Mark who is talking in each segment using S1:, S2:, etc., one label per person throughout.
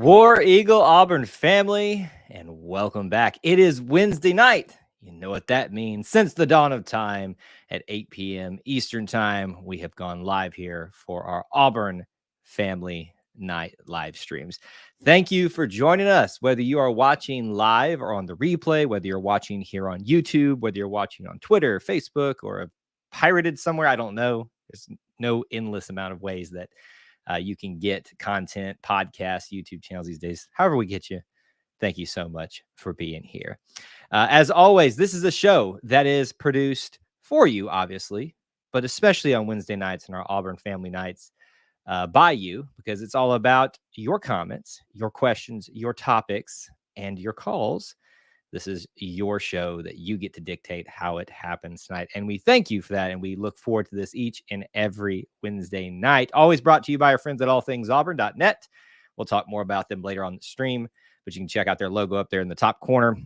S1: War Eagle Auburn family, and welcome back. It is Wednesday night. You know what that means. Since the dawn of time at 8 p.m. Eastern Time, we have gone live here for our Auburn family night live streams. Thank you for joining us, whether you are watching live or on the replay, whether you're watching here on YouTube, whether you're watching on Twitter, Facebook, or pirated somewhere. I don't know. There's no endless amount of ways that you can get content, podcasts, YouTube channels these days. However we get you, thank you so much for being here. As always, this is a show that is produced for you, obviously, but especially on Wednesday nights and our Auburn family nights by you, because it's all about your comments, your questions, your topics, and your calls. This is your show that you get to dictate how it happens tonight. And we thank you for that. And we look forward to this each and every Wednesday night. Always brought to you by our friends at allthingsauburn.net. We'll talk more about them later on the stream, but you can check out their logo up there in the top corner.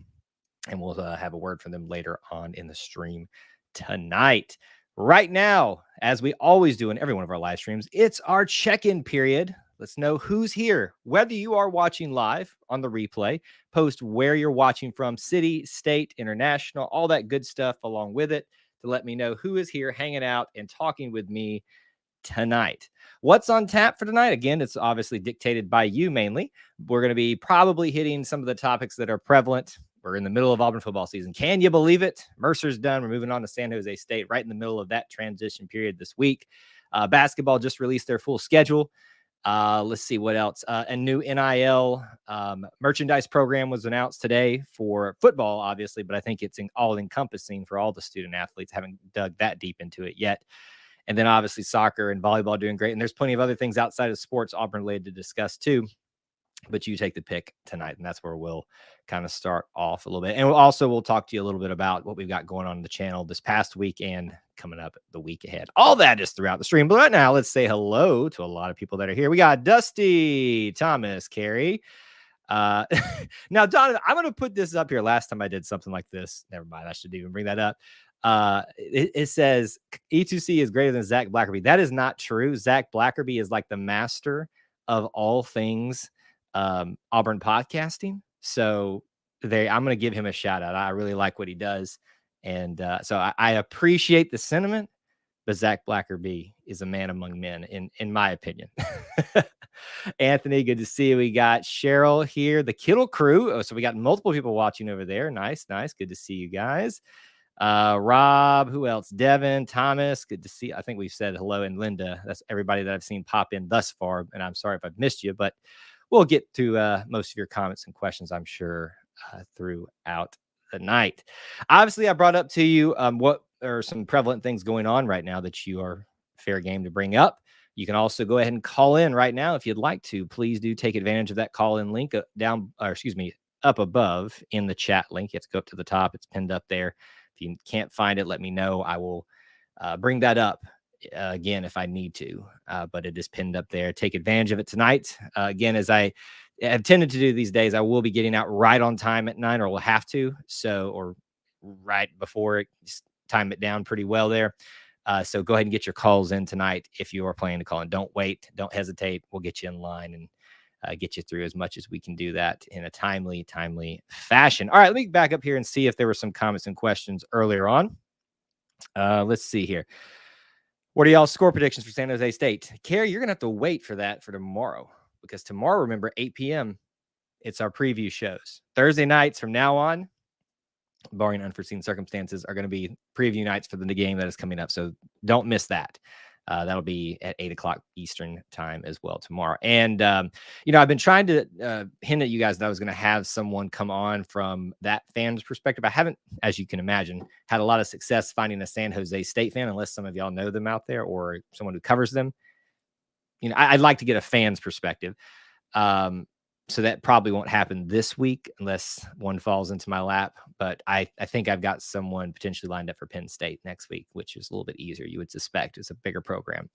S1: And we'll have a word from them later on in the stream tonight. Right now, as we always do in every one of our live streams, it's our check-in period. Let's know who's here. Whether you are watching live on the replay, post where you're watching from, city, state, international, all that good stuff along with it to let me know who is here hanging out and talking with me tonight. What's on tap for tonight? Again, it's obviously dictated by you mainly. We're going to be probably hitting some of the topics that are prevalent. We're in the middle of Auburn football season. Can you believe it? Mercer's done. We're moving on to San Jose State right in the middle of that transition period this week. Basketball just released their full schedule. Let's see what else. A new NIL merchandise program was announced today for football, obviously, but I think it's all encompassing for all the student athletes. Haven't dug that deep into it yet. And then obviously soccer and volleyball doing great. And there's plenty of other things outside of sports Auburn related to discuss too. But you take the pick tonight, and that's where we'll kind of start off a little bit. And we'll talk to you a little bit about what we've got going on the channel this past week and coming up the week ahead. All that is throughout the stream. But right now, let's say hello to a lot of people that are here. We got Dusty, Thomas, Carrie. Now, Donovan, I'm going to put this up here. Last time I did something like this, never mind. I should even bring that up. It says E2C is greater than Zach Blackerby. That is not true. Zach Blackerby is like the master of all things Auburn podcasting. So I'm going to give him a shout out. I really like what he does. And so I appreciate the sentiment, but Zach Blackerby is a man among men, in my opinion. Anthony, good to see you. We got Cheryl here, the Kittle crew. Oh, so we got multiple people watching over there. Nice. Good to see you guys. Rob, who else? Devin, Thomas, good to see. I think we've said hello. And Linda, that's everybody that I've seen pop in thus far. And I'm sorry if I've missed you, but we'll get to most of your comments and questions, I'm sure, throughout the night. Obviously, I brought up to you what are some prevalent things going on right now that you are fair game to bring up. You can also go ahead and call in right now if you'd like to. Please do take advantage of that call-in link up above in the chat link. You have to go up to the top. It's pinned up there. If you can't find it, let me know. I will bring that up again if I need to, but it is pinned up there. Take advantage of it tonight. Again, as I have tended to do these days, I will be getting out right on time at 9, or will have to. So, or right before it, just time it down pretty well there. So go ahead and get your calls in tonight if you are planning to call in. Don't wait. Don't hesitate. We'll get you in line and get you through as much as we can do that in a timely fashion. All right, let me back up here and see if there were some comments and questions earlier on. Let's see here. What are y'all's score predictions for San Jose State? Carrie, you're going to have to wait for that for tomorrow, because tomorrow, remember, 8 p.m., it's our preview shows. Thursday nights from now on, barring unforeseen circumstances, are going to be preview nights for the game that is coming up. So don't miss that. That'll be at 8 o'clock Eastern time as well tomorrow. And, I've been trying to hint at you guys that I was going to have someone come on from that fan's perspective. I haven't, as you can imagine, had a lot of success finding a San Jose State fan, unless some of y'all know them out there or someone who covers them. I'd like to get a fan's perspective. So that probably won't happen this week unless one falls into my lap. But I think I've got someone potentially lined up for Penn State next week, which is a little bit easier. You would suspect it's a bigger program.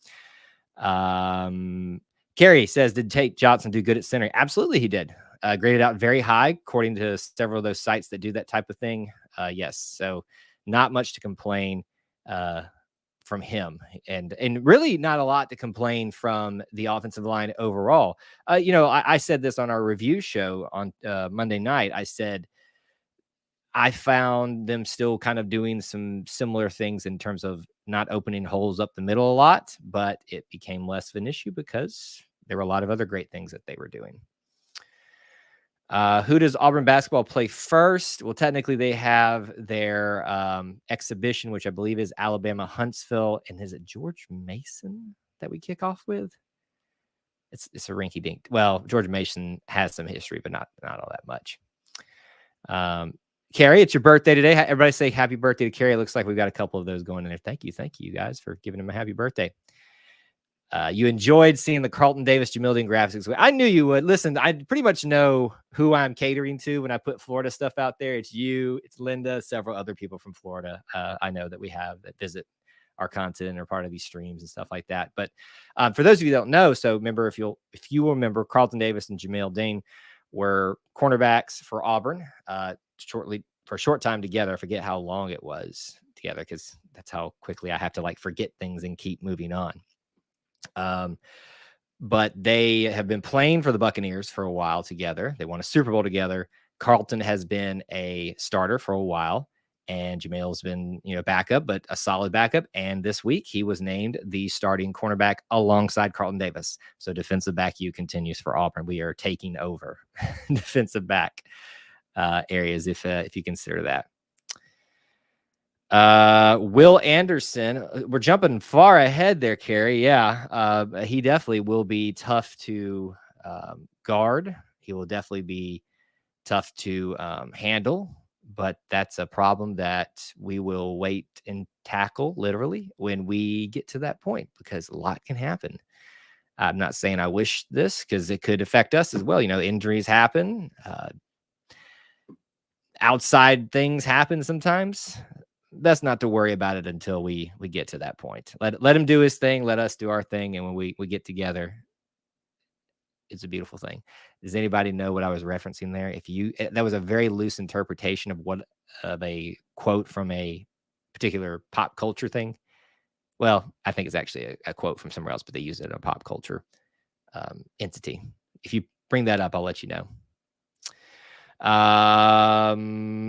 S1: Carrie says, did Tate Johnson do good at center? Absolutely, he did. Graded out very high, according to several of those sites that do that type of thing. Yes. So not much to complain from from him, and really not a lot to complain from the offensive line overall. I said this on our review show on Monday night. I said I found them still kind of doing some similar things in terms of not opening holes up the middle a lot, but it became less of an issue because there were a lot of other great things that they were doing. Who does Auburn basketball play first? Well, technically they have their exhibition, which I believe is Alabama Huntsville. And is it George Mason that we kick off with? It's a rinky dink. Well, George Mason has some history, but not all that much. Carrie, it's your birthday today. Everybody say happy birthday to Carrie. It looks like we've got a couple of those going in there. Thank you guys for giving him a happy birthday. You enjoyed seeing the Carlton Davis Jamil Dean graphics. I knew you would. Listen, I pretty much know who I'm catering to when I put Florida stuff out there. It's you, it's Linda, several other people from Florida. I know that we have that visit our content and are part of these streams and stuff like that. But for those of you that don't know, so remember, if you remember, Carlton Davis and Jamil Dean were cornerbacks for Auburn for a short time together. I forget how long it was together because that's how quickly I have to forget things and keep moving on. But they have been playing for the Buccaneers for a while together. They won a Super Bowl together. Carlton has been a starter for a while, and Jamil's been, backup, but a solid backup. And this week he was named the starting cornerback alongside Carlton Davis. So defensive back U continues for Auburn. We are taking over defensive back areas if you consider that. Will Anderson, we're jumping far ahead there, Carrie. Yeah. He definitely will be tough to guard. He will definitely be tough to handle, but that's a problem that we will wait and tackle literally when we get to that point, because a lot can happen. I'm not saying I wish this, because it could affect us as well. Injuries happen. Outside things happen sometimes. Best not to worry about it until we get to that point. Let him do his thing. Let us do our thing. And when we get together, it's a beautiful thing. Does anybody know what I was referencing there? That was a very loose interpretation of a quote from a particular pop culture thing. Well, I think it's actually a quote from somewhere else, but they use it in a pop culture entity. If you bring that up, I'll let you know.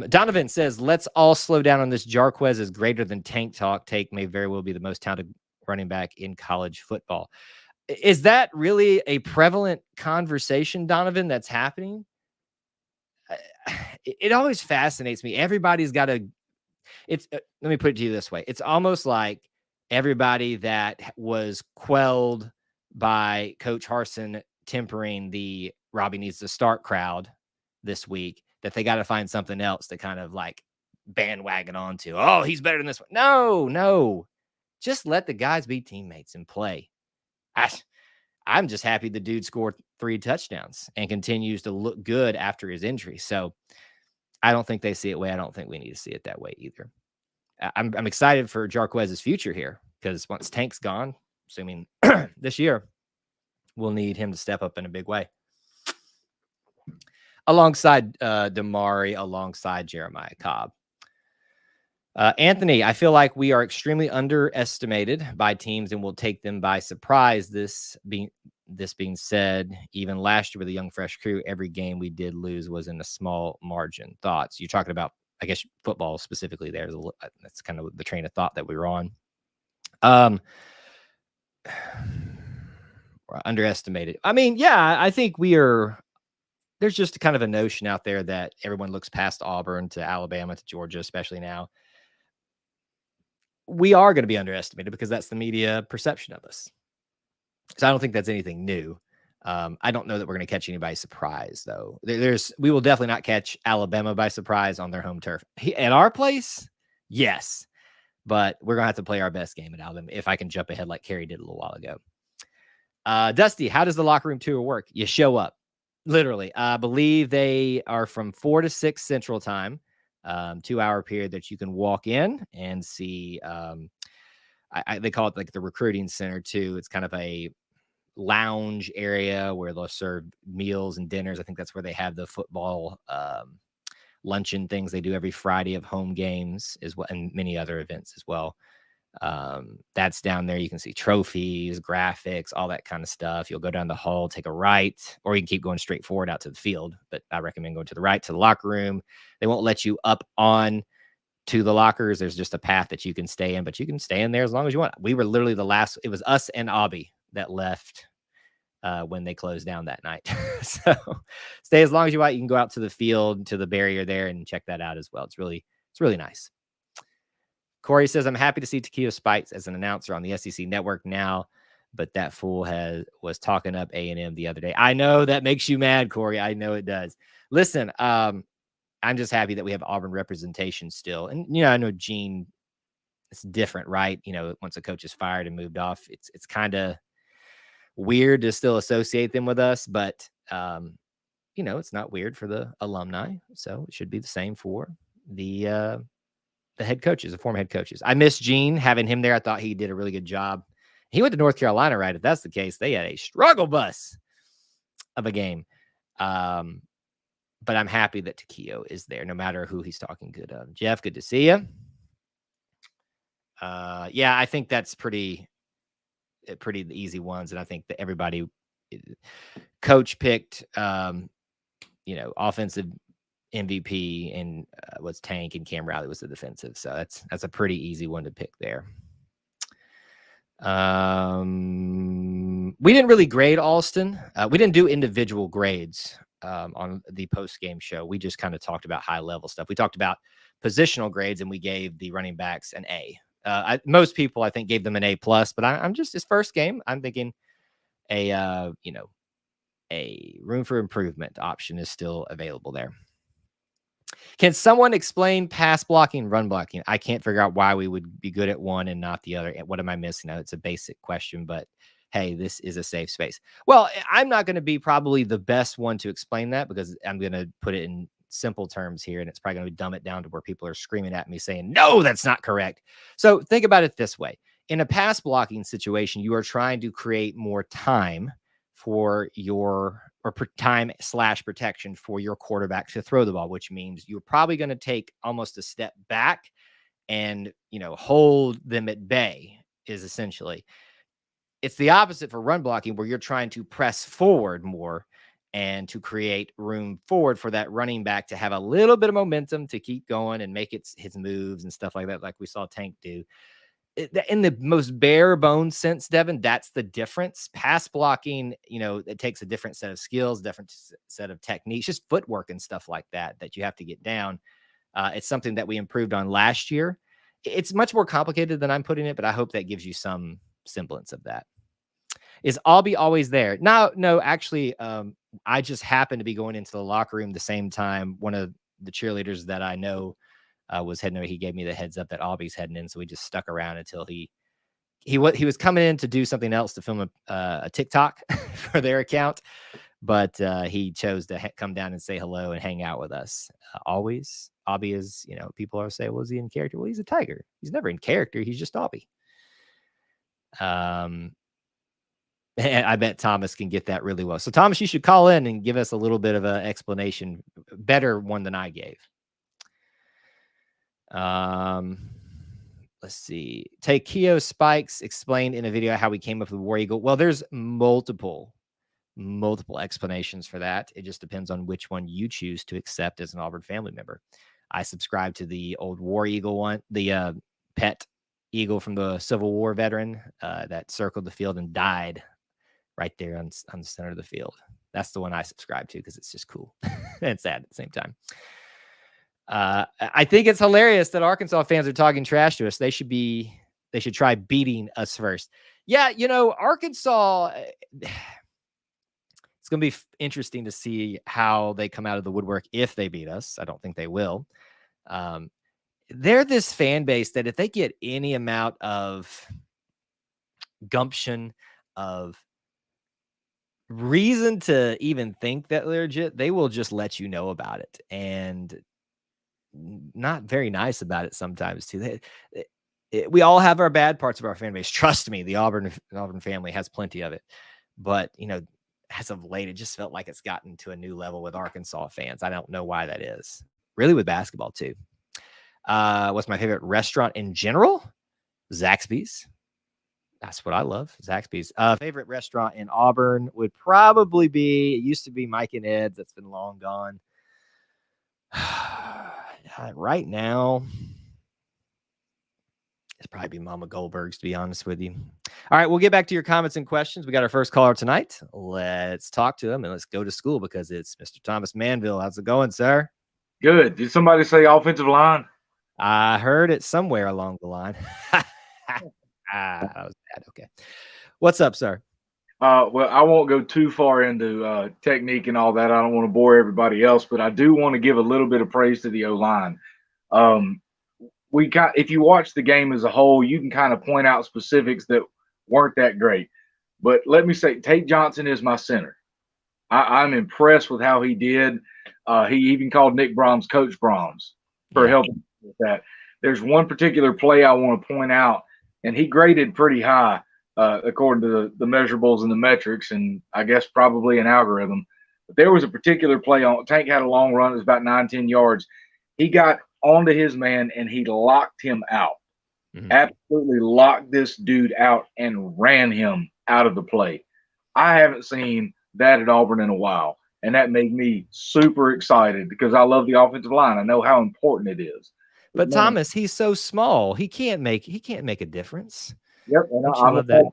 S1: Donovan says, let's all slow down on this. Jarquez is greater than Tank talk. Tank may very well be the most talented running back in college football. Is that really a prevalent conversation, Donovan, that's happening? It always fascinates me. Everybody's got let me put it to you this way. It's almost like everybody that was quelled by Coach Harsin tempering the Robbie needs to start crowd this week, that they got to find something else to kind of bandwagon onto. Oh, he's better than this one. No. Just let the guys be teammates and play. I'm just happy the dude scored 3 touchdowns and continues to look good after his injury. So I don't think they see it way. I don't think we need to see it that way either. I'm excited for Jarquez's future here, because once Tank's gone, assuming this year, we'll need him to step up in a big way. Alongside Damari, alongside Jeremiah Cobb. Anthony, I feel like we are extremely underestimated by teams and will take them by surprise. This being said, even last year with a young, fresh crew, every game we did lose was in a small margin. Thoughts? You're talking about, I guess, football specifically there. That's kind of the train of thought that we were on. Underestimated. I mean, yeah, I think we are. There's just kind of a notion out there that everyone looks past Auburn to Alabama to Georgia, especially now. We are going to be underestimated because that's the media perception of us. So I don't think that's anything new. I don't know that we're going to catch anybody by surprise, though. We will definitely not catch Alabama by surprise on their home turf. At our place, yes. But we're going to have to play our best game at Alabama, if I can jump ahead like Carrie did a little while ago. Dusty, how does the locker room tour work? You show up. Literally. I believe they are from 4 to 6 Central Time, 2-hour period that you can walk in and see. They call it the recruiting center too. It's kind of a lounge area where they'll serve meals and dinners. I think that's where they have the football luncheon things they do every Friday of home games as well, and many other events as well. That's down there. You can see trophies, graphics, all that kind of stuff. You'll go down the hall, take a right, or you can keep going straight forward out to the field. But I recommend going to the right to the locker room. They won't let you up on to the lockers. There's just a path that you can stay in, but you can stay in there as long as you want. We were literally the last. It was us and Abby that left when they closed down that night. So stay as long as you want. You can go out to the field, to the barrier there, and check that out as well. It's really nice. Corey says, I'm happy to see Takeo Spikes as an announcer on the SEC network now, but that fool was talking up A&M the other day. I know that makes you mad, Corey. I know it does. Listen, I'm just happy that we have Auburn representation still. And, I know Gene, it's different, right? Once a coach is fired and moved off, it's kind of weird to still associate them with us, but, it's not weird for the alumni. So it should be the same for the head coaches, the former head coaches. I miss Gene, having him there. I thought he did a really good job. He went to North Carolina, right? If that's the case, they had a struggle bus of a game. But I'm happy that Takeo is there, no matter who he's talking good of. Jeff, good to see you. Yeah, I think that's pretty easy ones. And I think that everybody, coach picked, offensive MVP and was Tank, and Cam Riley was the defensive. So that's a pretty easy one to pick there. We didn't really grade Alston. We didn't do individual grades on the post-game show. We just kind of talked about high-level stuff. We talked about positional grades, and we gave the running backs an A. Most people, I think, gave them an A+, but I'm just his first game. I'm thinking a room for improvement option is still available there. Can someone explain pass blocking, run blocking? I can't figure out why we would be good at one and not the other. What am I missing? Now, it's a basic question, but hey, this is a safe space. Well, I'm not going to be probably the best one to explain that, because I'm going to put it in simple terms here, and it's probably going to dumb it down to where people are screaming at me saying, no, that's not correct. So think about it this way. In a pass blocking situation, you are trying to create more time for time/protection for your quarterback to throw the ball, which means you're probably going to take almost a step back and, hold them at bay is essentially. It's the opposite for run blocking, where you're trying to press forward more and to create room forward for that running back to have a little bit of momentum to keep going and make his moves and stuff like that, like we saw Tank do. In the most bare bones sense, Devin, that's the difference. Pass blocking, it takes a different set of skills, different set of techniques, just footwork and stuff like that you have to get down. It's something that we improved on last year. It's much more complicated than I'm putting it, but I hope that gives you some semblance of that. Is Albie always there? No, actually, I just happened to be going into the locker room the same time one of the cheerleaders that I know was heading over. He gave me the heads up that Albie's heading in, so we just stuck around until he was coming in to do something else, to film a TikTok for their account, but he chose to come down and say hello and hang out with us. Always, Albie is, people are saying, was he in character? Well, he's a Tiger. He's never in character. He's just Albie. I bet Thomas can get that really well. So Thomas, you should call in and give us a little bit of an explanation, better one than I gave. Let's see. Takeo Spikes explained in a video how we came up with War Eagle. Well, there's multiple explanations for that. It just depends on which one you choose to accept as an Auburn family member. I subscribe to the old War Eagle one, the pet eagle from the Civil War veteran that circled the field and died right there on the center of the field. That's the one I subscribe to, because it's just cool and sad at the same time. I think it's hilarious that Arkansas fans are talking trash to us. They should try beating us first. Yeah, Arkansas, it's going to be interesting to see how they come out of the woodwork if they beat us. I don't think they will. They're this fan base that if they get any amount of gumption, of reason to even think that they're legit, they will just let you know about it. And not very nice about it sometimes too. We all have our bad parts of our fan base. Trust me, the Auburn family has plenty of it. But, as of late, it just felt like it's gotten to a new level with Arkansas fans. I don't know why that is. Really with basketball too. What's my favorite restaurant in general? Zaxby's. That's what I love, Zaxby's. Favorite restaurant in Auburn would probably be, it used to be Mike and Ed's. That's been long gone. Right now, it's probably be Mama Goldberg's, to be honest with you. All right, we'll get back to your comments and questions. We got our first caller tonight. Let's talk to him and let's go to school because it's Mr. Thomas Manville. How's it going, sir?
S2: Good. Did somebody say offensive line?
S1: I heard it somewhere along the line. That was bad. Okay. What's up, sir?
S2: Well, I won't go too far into technique and all that. I don't want to bore everybody else, but I do want to give a little bit of praise to the O-line. If you watch the game as a whole, you can kind of point out specifics that weren't that great. But let me say, Tate Johnson is my center. I'm impressed with how he did. He even called Nick Brahms Coach Brahms for helping with that. There's one particular play I want to point out, and he graded pretty high according to the measurables and the metrics, and I guess probably an algorithm. But there was a particular play on Tank had a long run. It was about 9-10 yards. He got onto his man, and he locked him out. Mm-hmm. Absolutely locked this dude out and ran him out of the play. I haven't seen that at Auburn in a while, and that made me super excited because I love the offensive line. I know how important it is.
S1: But Thomas, he's so small. He can't make a difference.
S2: Yep, and I love that.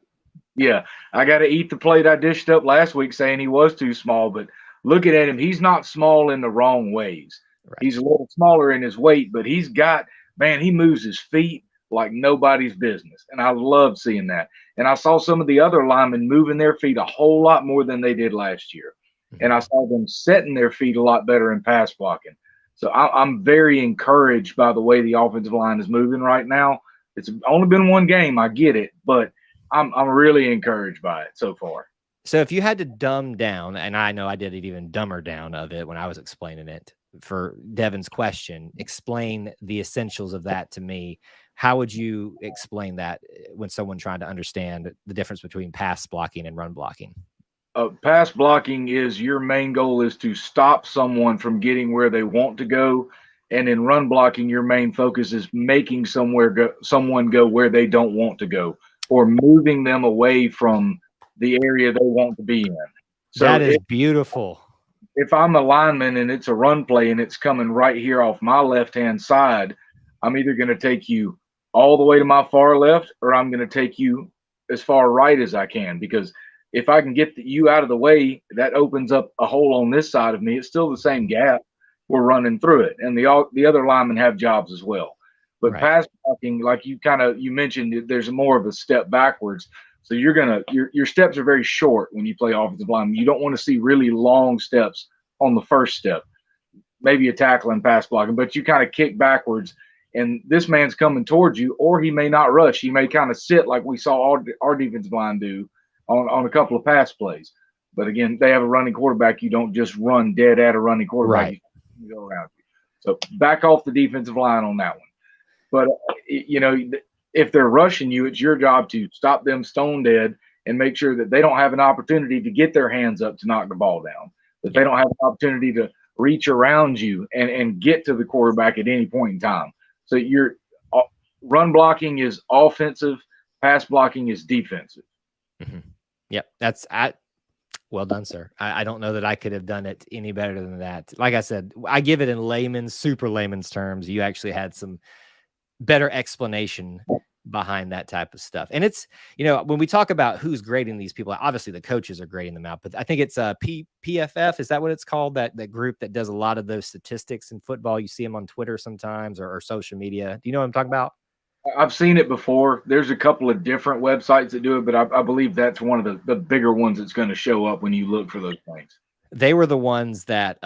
S2: Yeah, I got to eat the plate I dished up last week saying he was too small, but looking at him, he's not small in the wrong ways. Right. He's a little smaller in his weight, but he moves his feet like nobody's business, and I love seeing that. And I saw some of the other linemen moving their feet a whole lot more than they did last year, and I saw them setting their feet a lot better in pass blocking. So I'm very encouraged by the way the offensive line is moving right now. It's only been one game, I get it, but I'm really encouraged by it so far.
S1: So if you had to dumb down, and I know I did it even dumber down of it when I was explaining it for Devin's question, explain the essentials of that to me. How would you explain that when someone trying to understand the difference between pass blocking and run blocking?
S2: Pass blocking is your main goal is to stop someone from getting where they want to go. And in run blocking, your main focus is making someone go where they don't want to go or moving them away from the area they want to be in.
S1: So that is beautiful.
S2: If I'm a lineman and it's a run play and it's coming right here off my left-hand side, I'm either going to take you all the way to my far left or I'm going to take you as far right as I can, because if I can get you out of the way, that opens up a hole on this side of me. It's still the same gap. We're running through it, and the other linemen have jobs as well. But pass blocking, like you mentioned, there's more of a step backwards. So your steps are very short when you play offensive line. You don't want to see really long steps on the first step, maybe a tackle and pass blocking, but you kind of kick backwards, and this man's coming towards you, or he may not rush. He may kind of sit like we saw our defensive line do on a couple of pass plays. But again, they have a running quarterback. You don't just run dead at a running quarterback.
S1: Right.
S2: You go around you. So back off the defensive line on that one. But, if they're rushing you, it's your job to stop them stone dead and make sure that they don't have an opportunity to get their hands up to knock the ball down, that they don't have an opportunity to reach around you and get to the quarterback at any point in time. So your run blocking is offensive, pass blocking is defensive.
S1: Mm-hmm. Yep, well done, sir. I don't know that I could have done it any better than that. Like I said, I give it in super layman's terms. You actually had some better explanation behind that type of stuff. And it's, when we talk about who's grading these people, obviously the coaches are grading them out, but I think it's PFF. Is that what it's called? That group that does a lot of those statistics in football. You see them on Twitter sometimes or social media. Do you know what I'm talking about?
S2: I've seen it before. There's a couple of different websites that do it, but I believe that's one of the bigger ones that's going to show up when you look for those things.
S1: They were the ones that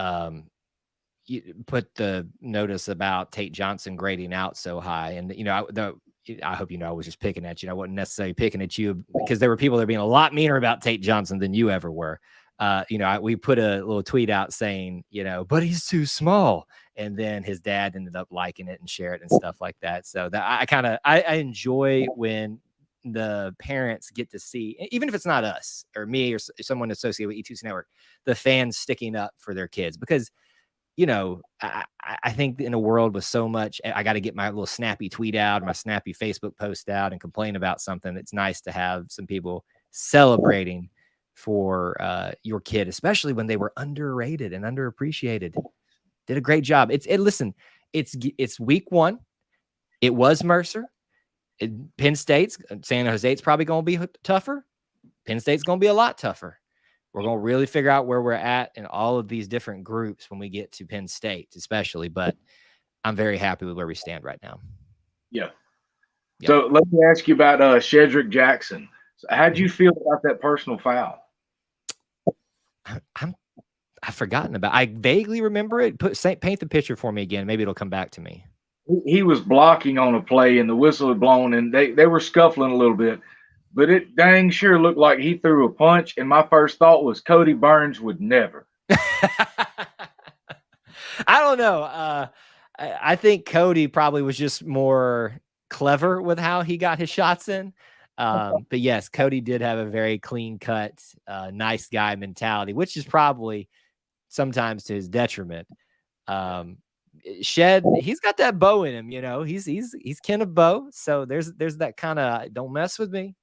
S1: put the notice about Tate Johnson grading out so high. And, I hope I was just picking at you. I wasn't necessarily picking at you because there were people that were being a lot meaner about Tate Johnson than you ever were. We put a little tweet out saying, but he's too small. And then his dad ended up liking it and share it and stuff like that. So that I enjoy when the parents get to see, even if it's not us or me or someone associated with E2C Network, the fans sticking up for their kids, because you know, I think in a world with so much, I got to get my little snappy tweet out, my snappy Facebook post out and complain about something. It's nice to have some people celebrating for your kid, especially when they were underrated and underappreciated. Did a great job. Listen, it's week 1. It was Mercer. Penn State's, San Jose's probably going to be tougher. Penn State's going to be a lot tougher. We're going to really figure out where we're at in all of these different groups when we get to Penn State, especially. But I'm very happy with where we stand right now.
S2: Yeah. Yep. So let me ask you about Shedrick Jackson. So how'd you feel about that personal foul?
S1: I've forgotten about. I vaguely remember it. Paint the picture for me again. Maybe it'll come back to me.
S2: He was blocking on a play, and the whistle had blown, and they were scuffling a little bit. But it dang sure looked like he threw a punch, and my first thought was Cody Burns would never.
S1: I don't know. I think Cody probably was just more clever with how he got his shots in. But yes, Cody did have a very clean cut, nice guy mentality, which is probably sometimes to his detriment. Shed, he's got that bow in him, you know. He's kin of Bo, so there's that kind of don't mess with me,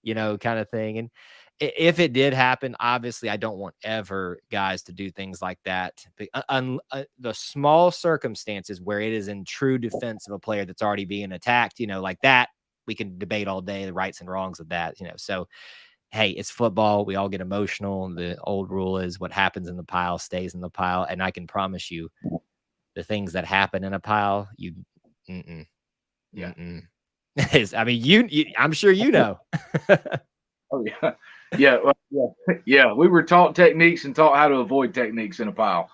S1: you know, kind of thing. And if it did happen, obviously I don't want ever guys to do things like that. The small circumstances where it is in true defense of a player that's already being attacked, you know, like that, we can debate all day the rights and wrongs of that, you know. So hey, it's football. We all get emotional. The old rule is what happens in the pile stays in the pile. And I can promise you, the things that happen in a pile, I mean, I'm sure you know.
S2: Oh yeah, yeah. We were taught techniques and taught how to avoid techniques in a pile,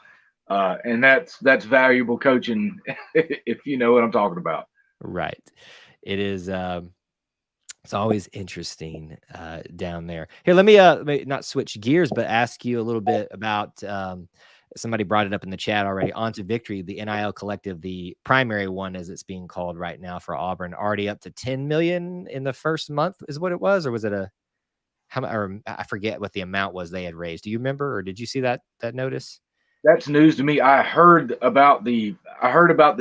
S2: and that's valuable coaching if you know what I'm talking about.
S1: Right. It is. It's always interesting down there. Here, let me not switch gears, but ask you a little bit about. Somebody brought it up in the chat already. On to Victory, the NIL collective, the primary one as it's being called right now for Auburn, already up to 10 million in the first month is what it was, or was it I forget what the amount was they had raised. Do you remember, or did you see that notice?
S2: That's news to me. I heard about the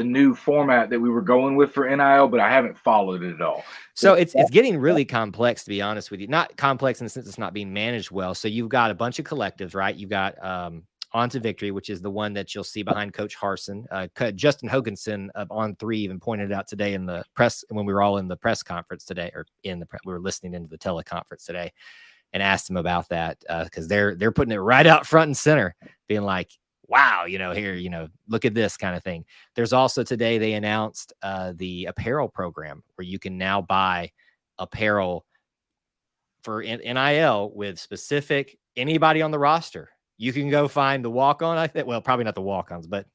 S2: new format that we were going with for NIL, but I haven't followed it at all.
S1: So it's getting really complex, to be honest with you. Not complex in the sense it's not being managed well. So you've got a bunch of collectives, right? You've got On to Victory, which is the one that you'll see behind Coach Harsin. Justin Hoganson of On3 even pointed out today in the press when we were all in the press conference today, or we were listening into the teleconference today, and asked him about that because they're putting it right out front and center, being like, wow, you know, here, you know, look at this kind of thing. There's also today they announced the apparel program where you can now buy apparel for NIL with specific anybody on the roster. You can go find the walk-on, I think. Well, probably not the walk-ons, but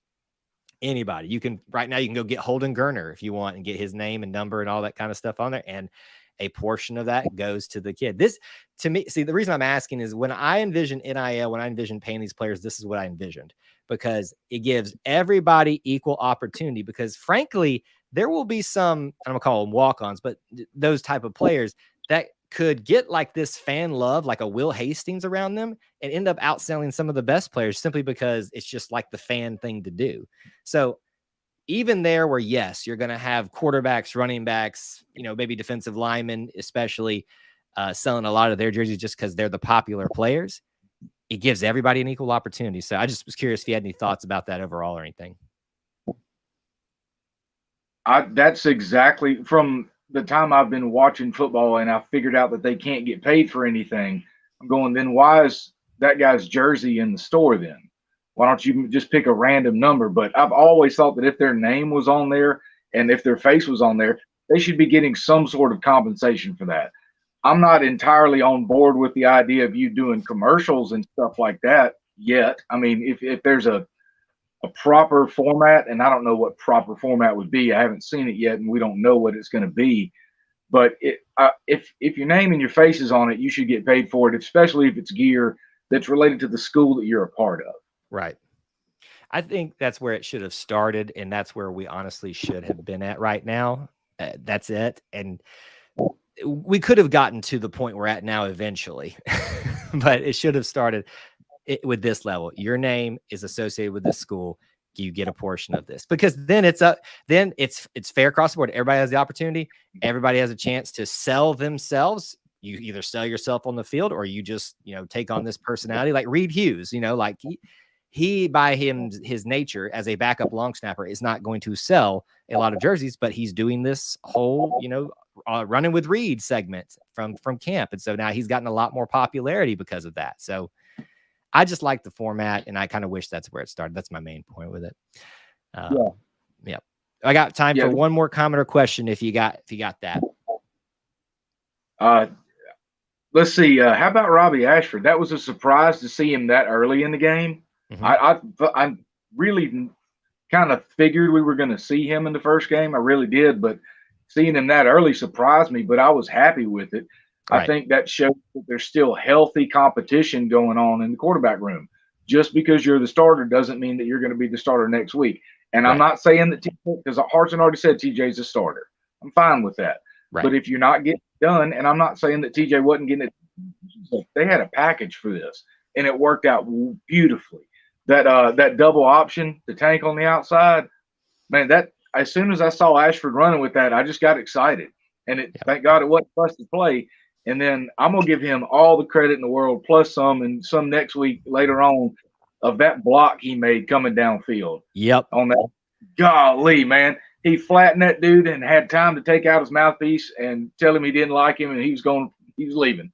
S1: anybody. You can right now. You can go get Holden Gerner if you want and get his name and number and all that kind of stuff on there. And a portion of that goes to the kid. This, to me, see, the reason I'm asking is when I envision NIL, when I envision paying these players, this is what I envisioned, because it gives everybody equal opportunity. Because frankly, there will be some, I'm gonna call them walk-ons, but those type of players that could get like this fan love, like a Will Hastings around them, and end up outselling some of the best players simply because it's just like the fan thing to do. So even there where, yes, you're going to have quarterbacks, running backs, you know, maybe defensive linemen, especially selling a lot of their jerseys just because they're the popular players, it gives everybody an equal opportunity. So I just was curious if you had any thoughts about that overall or anything.
S2: That's exactly from the time I've been watching football and I figured out that they can't get paid for anything. I'm going, then why is that guy's jersey in the store then? Why don't you just pick a random number? But I've always thought that if their name was on there and if their face was on there, they should be getting some sort of compensation for that. I'm not entirely on board with the idea of you doing commercials and stuff like that yet. I mean, if there's a proper format, and I don't know what proper format would be. I haven't seen it yet, and we don't know what it's going to be. But if your name and your face is on it, you should get paid for it, especially if it's gear that's related to the school that you're a part of.
S1: Right. I think that's where it should have started, and that's where we honestly should have been at right now. That's it. And we could have gotten to the point we're at now eventually, but it should have started with this level. Your name is associated with this school. you get a portion of this, because then it's fair across the board. Everybody has the opportunity. Everybody has a chance to sell themselves. You either sell yourself on the field, or you just, take on this personality like Reed Hughes, like he by his nature as a backup long snapper is not going to sell a lot of jerseys, but he's doing this whole, running with Reed segment from camp. And so now he's gotten a lot more popularity because of that. So I just like the format, and I kind of wish that's where it started. That's my main point with it. Yeah. I got time for one more comment or question if you got that.
S2: Let's see. How about Robbie Ashford? That was a surprise to see him that early in the game. Mm-hmm. I really kind of figured we were going to see him in the first game. I really did, but seeing him that early surprised me, but I was happy with it. Right. I think that shows that there's still healthy competition going on in the quarterback room. Just because you're the starter doesn't mean that you're going to be the starter next week. And right. I'm not saying that because Hartson already said TJ's a starter. I'm fine with that. Right. But if you're not getting it done, and I'm not saying that TJ wasn't getting it, they had a package for this, and it worked out beautifully. That double option, the tank on the outside, man, that as soon as I saw Ashford running with that, I just got excited. And thank God it wasn't busted play. And then I'm going to give him all the credit in the world, plus some, and some next week later on, of that block he made coming downfield.
S1: Yep.
S2: On that. Golly, man. He flattened that dude and had time to take out his mouthpiece and tell him he didn't like him and he was leaving.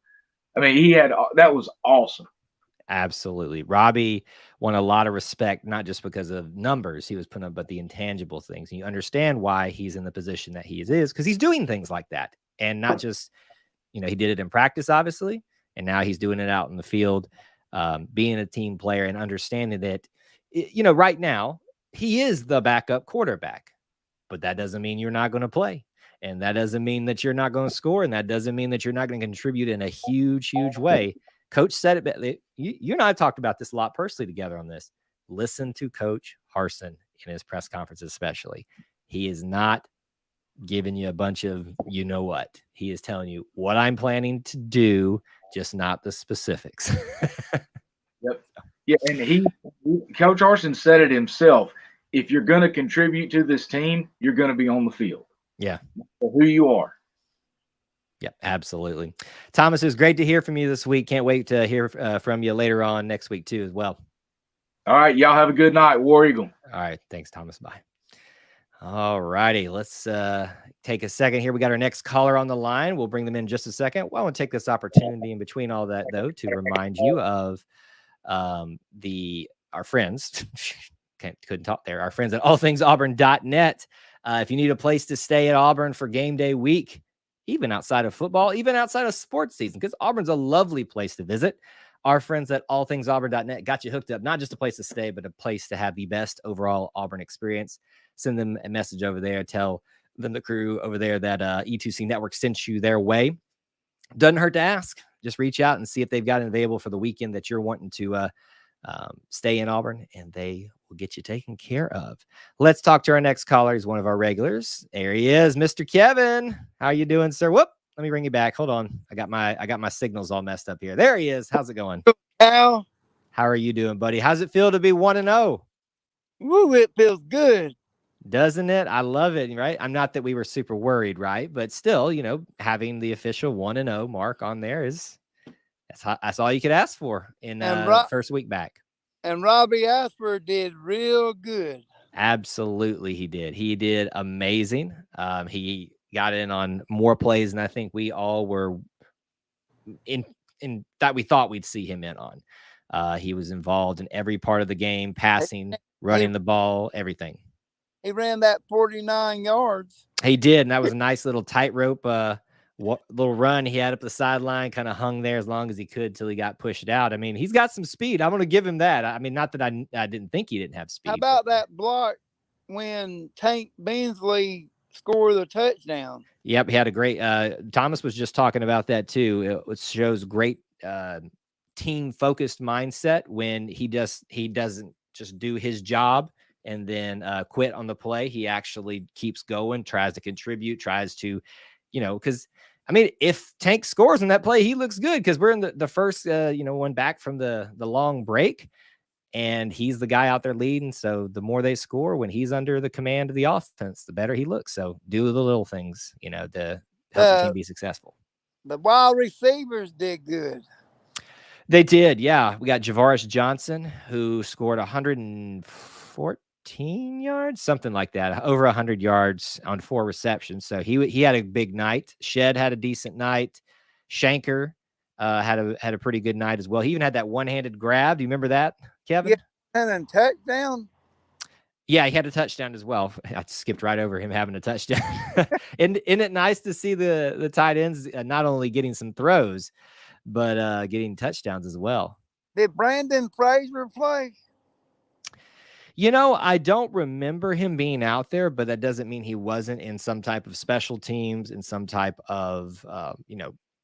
S2: I mean, that was awesome.
S1: Absolutely. Robbie won a lot of respect, not just because of numbers he was putting up, but the intangible things. And you understand why he's in the position that he is, because he's doing things like that. And not just, he did it in practice, obviously, and now he's doing it out in the field, being a team player and understanding that, right now he is the backup quarterback, but that doesn't mean you're not going to play. And that doesn't mean that you're not going to score. And that doesn't mean that you're not going to contribute in a huge, huge way. Coach said it. You and I have talked about this a lot personally together on this. Listen to Coach Harsin in his press conferences, especially. He is not giving you a bunch of what. He is telling you what I'm planning to do, just not the specifics.
S2: Yep. Yeah, and Coach Harsin said it himself. If you're going to contribute to this team, you're going to be on the field.
S1: Yeah.
S2: Who you are.
S1: Yeah, absolutely. Thomas, it was great to hear from you this week. Can't wait to hear from you later on next week too, as well.
S2: All right. Y'all have a good night. War Eagle.
S1: All right. Thanks, Thomas. Bye. All righty. Let's take a second here. We got our next caller on the line. We'll bring them in just a second. Well, I want to take this opportunity in between all that, though, to remind you of our friends. Couldn't talk there. Our friends at allthingsauburn.net. If you need a place to stay at Auburn for game day week, even outside of football, even outside of sports season, because Auburn's a lovely place to visit. Our friends at allthingsauburn.net got you hooked up, not just a place to stay, but a place to have the best overall Auburn experience. Send them a message over there. Tell them the crew over there that E2C Network sent you their way. Doesn't hurt to ask. Just reach out and see if they've got it available for the weekend that you're wanting to stay in Auburn, and they will get you taken care of. Let's talk to our next caller. He's one of our regulars. There he is, Mr. Kevin. How you doing, sir? Whoop. Let me bring you back. Hold on. I got my signals all messed up here. There he is. How's it going?
S3: Al.
S1: How are you doing, buddy? How's it feel to be 1-0?
S3: Woo, it feels good.
S1: Doesn't it? I love it, right? I'm not that we were super worried, right? But still, having the official 1-0 mark on there that's all you could ask for in first week back.
S3: And Robbie Ashford did real good.
S1: Absolutely, he did. He did amazing. He got in on more plays than I think we all were in that we thought we'd see him in on. He was involved in every part of the game, passing, running the ball, everything.
S3: He ran that 49 yards.
S1: He did, and that was a nice little tightrope little run he had up the sideline, kind of hung there as long as he could till he got pushed out. I mean, he's got some speed. I'm going to give him that. I mean, not that I didn't think he didn't have speed.
S3: How about that block when Tank Beasley scored the touchdown?
S1: Yep, he had a great Thomas was just talking about that too. It shows great team-focused mindset when he doesn't just do his job and then quit on the play. He actually keeps going, tries to contribute, tries to, because I mean, if Tank scores on that play, he looks good because we're in the first, one back from the long break. and he's the guy out there leading. So the more they score when he's under the command of the offense, the better he looks. So do the little things, to help your team be successful.
S3: The wide receivers did good.
S1: They did, yeah. We got Javaris Johnson, who scored 114 yards, something like that, over 100 yards on 4 receptions. So he had a big night. Shed had a decent night. Shanker had a pretty good night as well. He even had that one-handed grab. Do you remember that, Kevin?
S3: Yeah, and then touchdown.
S1: Yeah, he had a touchdown as well. I skipped right over him having a touchdown. Isn't it nice to see the tight ends not only getting some throws, but getting touchdowns as well.
S3: Did Brandon Frazier play?
S1: I don't remember him being out there, but that doesn't mean he wasn't in some type of special teams, in some type of,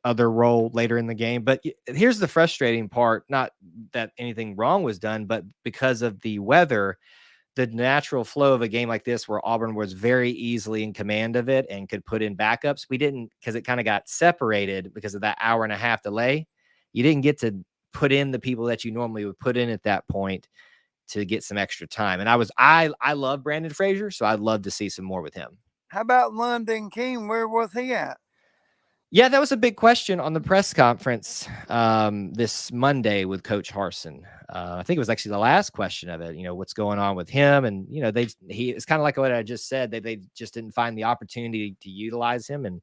S1: other role later in the game. But here's the frustrating part, not that anything wrong was done, but because of the weather, the natural flow of a game like this where Auburn was very easily in command of it and could put in backups. We didn't, because it kind of got separated because of that hour and a half delay. You didn't get to put in the people that you normally would put in at that point to get some extra time. And I love Brandon Frazier, so I'd love to see some more with him.
S3: How about London King? Where was he at?
S1: Yeah, that was a big question on the press conference this Monday with Coach Harsin. I think it was actually the last question of it. What's going on with him? And it's kind of like what I just said. They just didn't find the opportunity to utilize him, and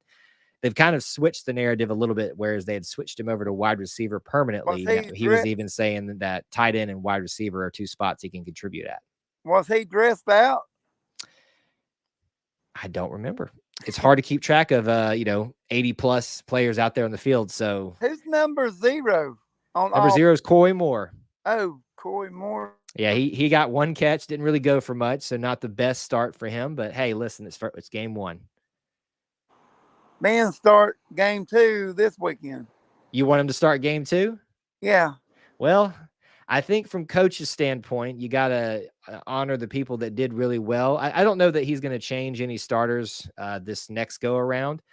S1: they've kind of switched the narrative a little bit. Whereas they had switched him over to wide receiver permanently. He was even saying that tight end and wide receiver are 2 spots he can contribute at.
S3: Was he dressed out?
S1: I don't remember. It's hard to keep track of 80 plus players out there on the field. So
S3: who's number 0 on
S1: number 0 is Coy Moore.
S3: Oh, Coy Moore.
S1: Yeah, he got 1 catch, didn't really go for much, so not the best start for him. But hey, listen, it's game 1.
S3: Man, start game 2 this weekend.
S1: You want him to start game 2?
S3: Yeah.
S1: Well, I think from coach's standpoint, you got to honor the people that did really well. I don't know that he's going to change any starters this next go around,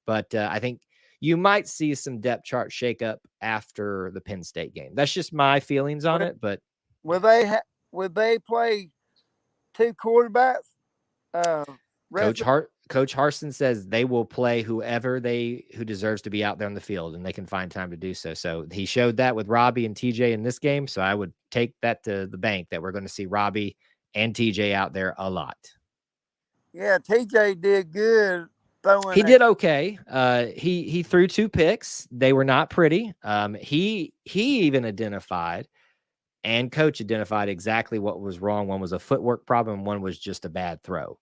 S1: but I think you might see some depth chart shakeup after the Penn State game. That's just my feelings on it. But
S3: will they play 2 quarterbacks?
S1: Coach Harsin says they will play who deserves to be out there on the field, and they can find time to do so. So he showed that with Robbie and TJ in this game. So I would take that to the bank that we're going to see Robbie and TJ out there a lot. Yeah,
S3: TJ did good.
S1: He did okay. He threw 2 picks. They were not pretty. He even identified, and coach identified exactly what was wrong. One was a footwork problem. One was just a bad throw.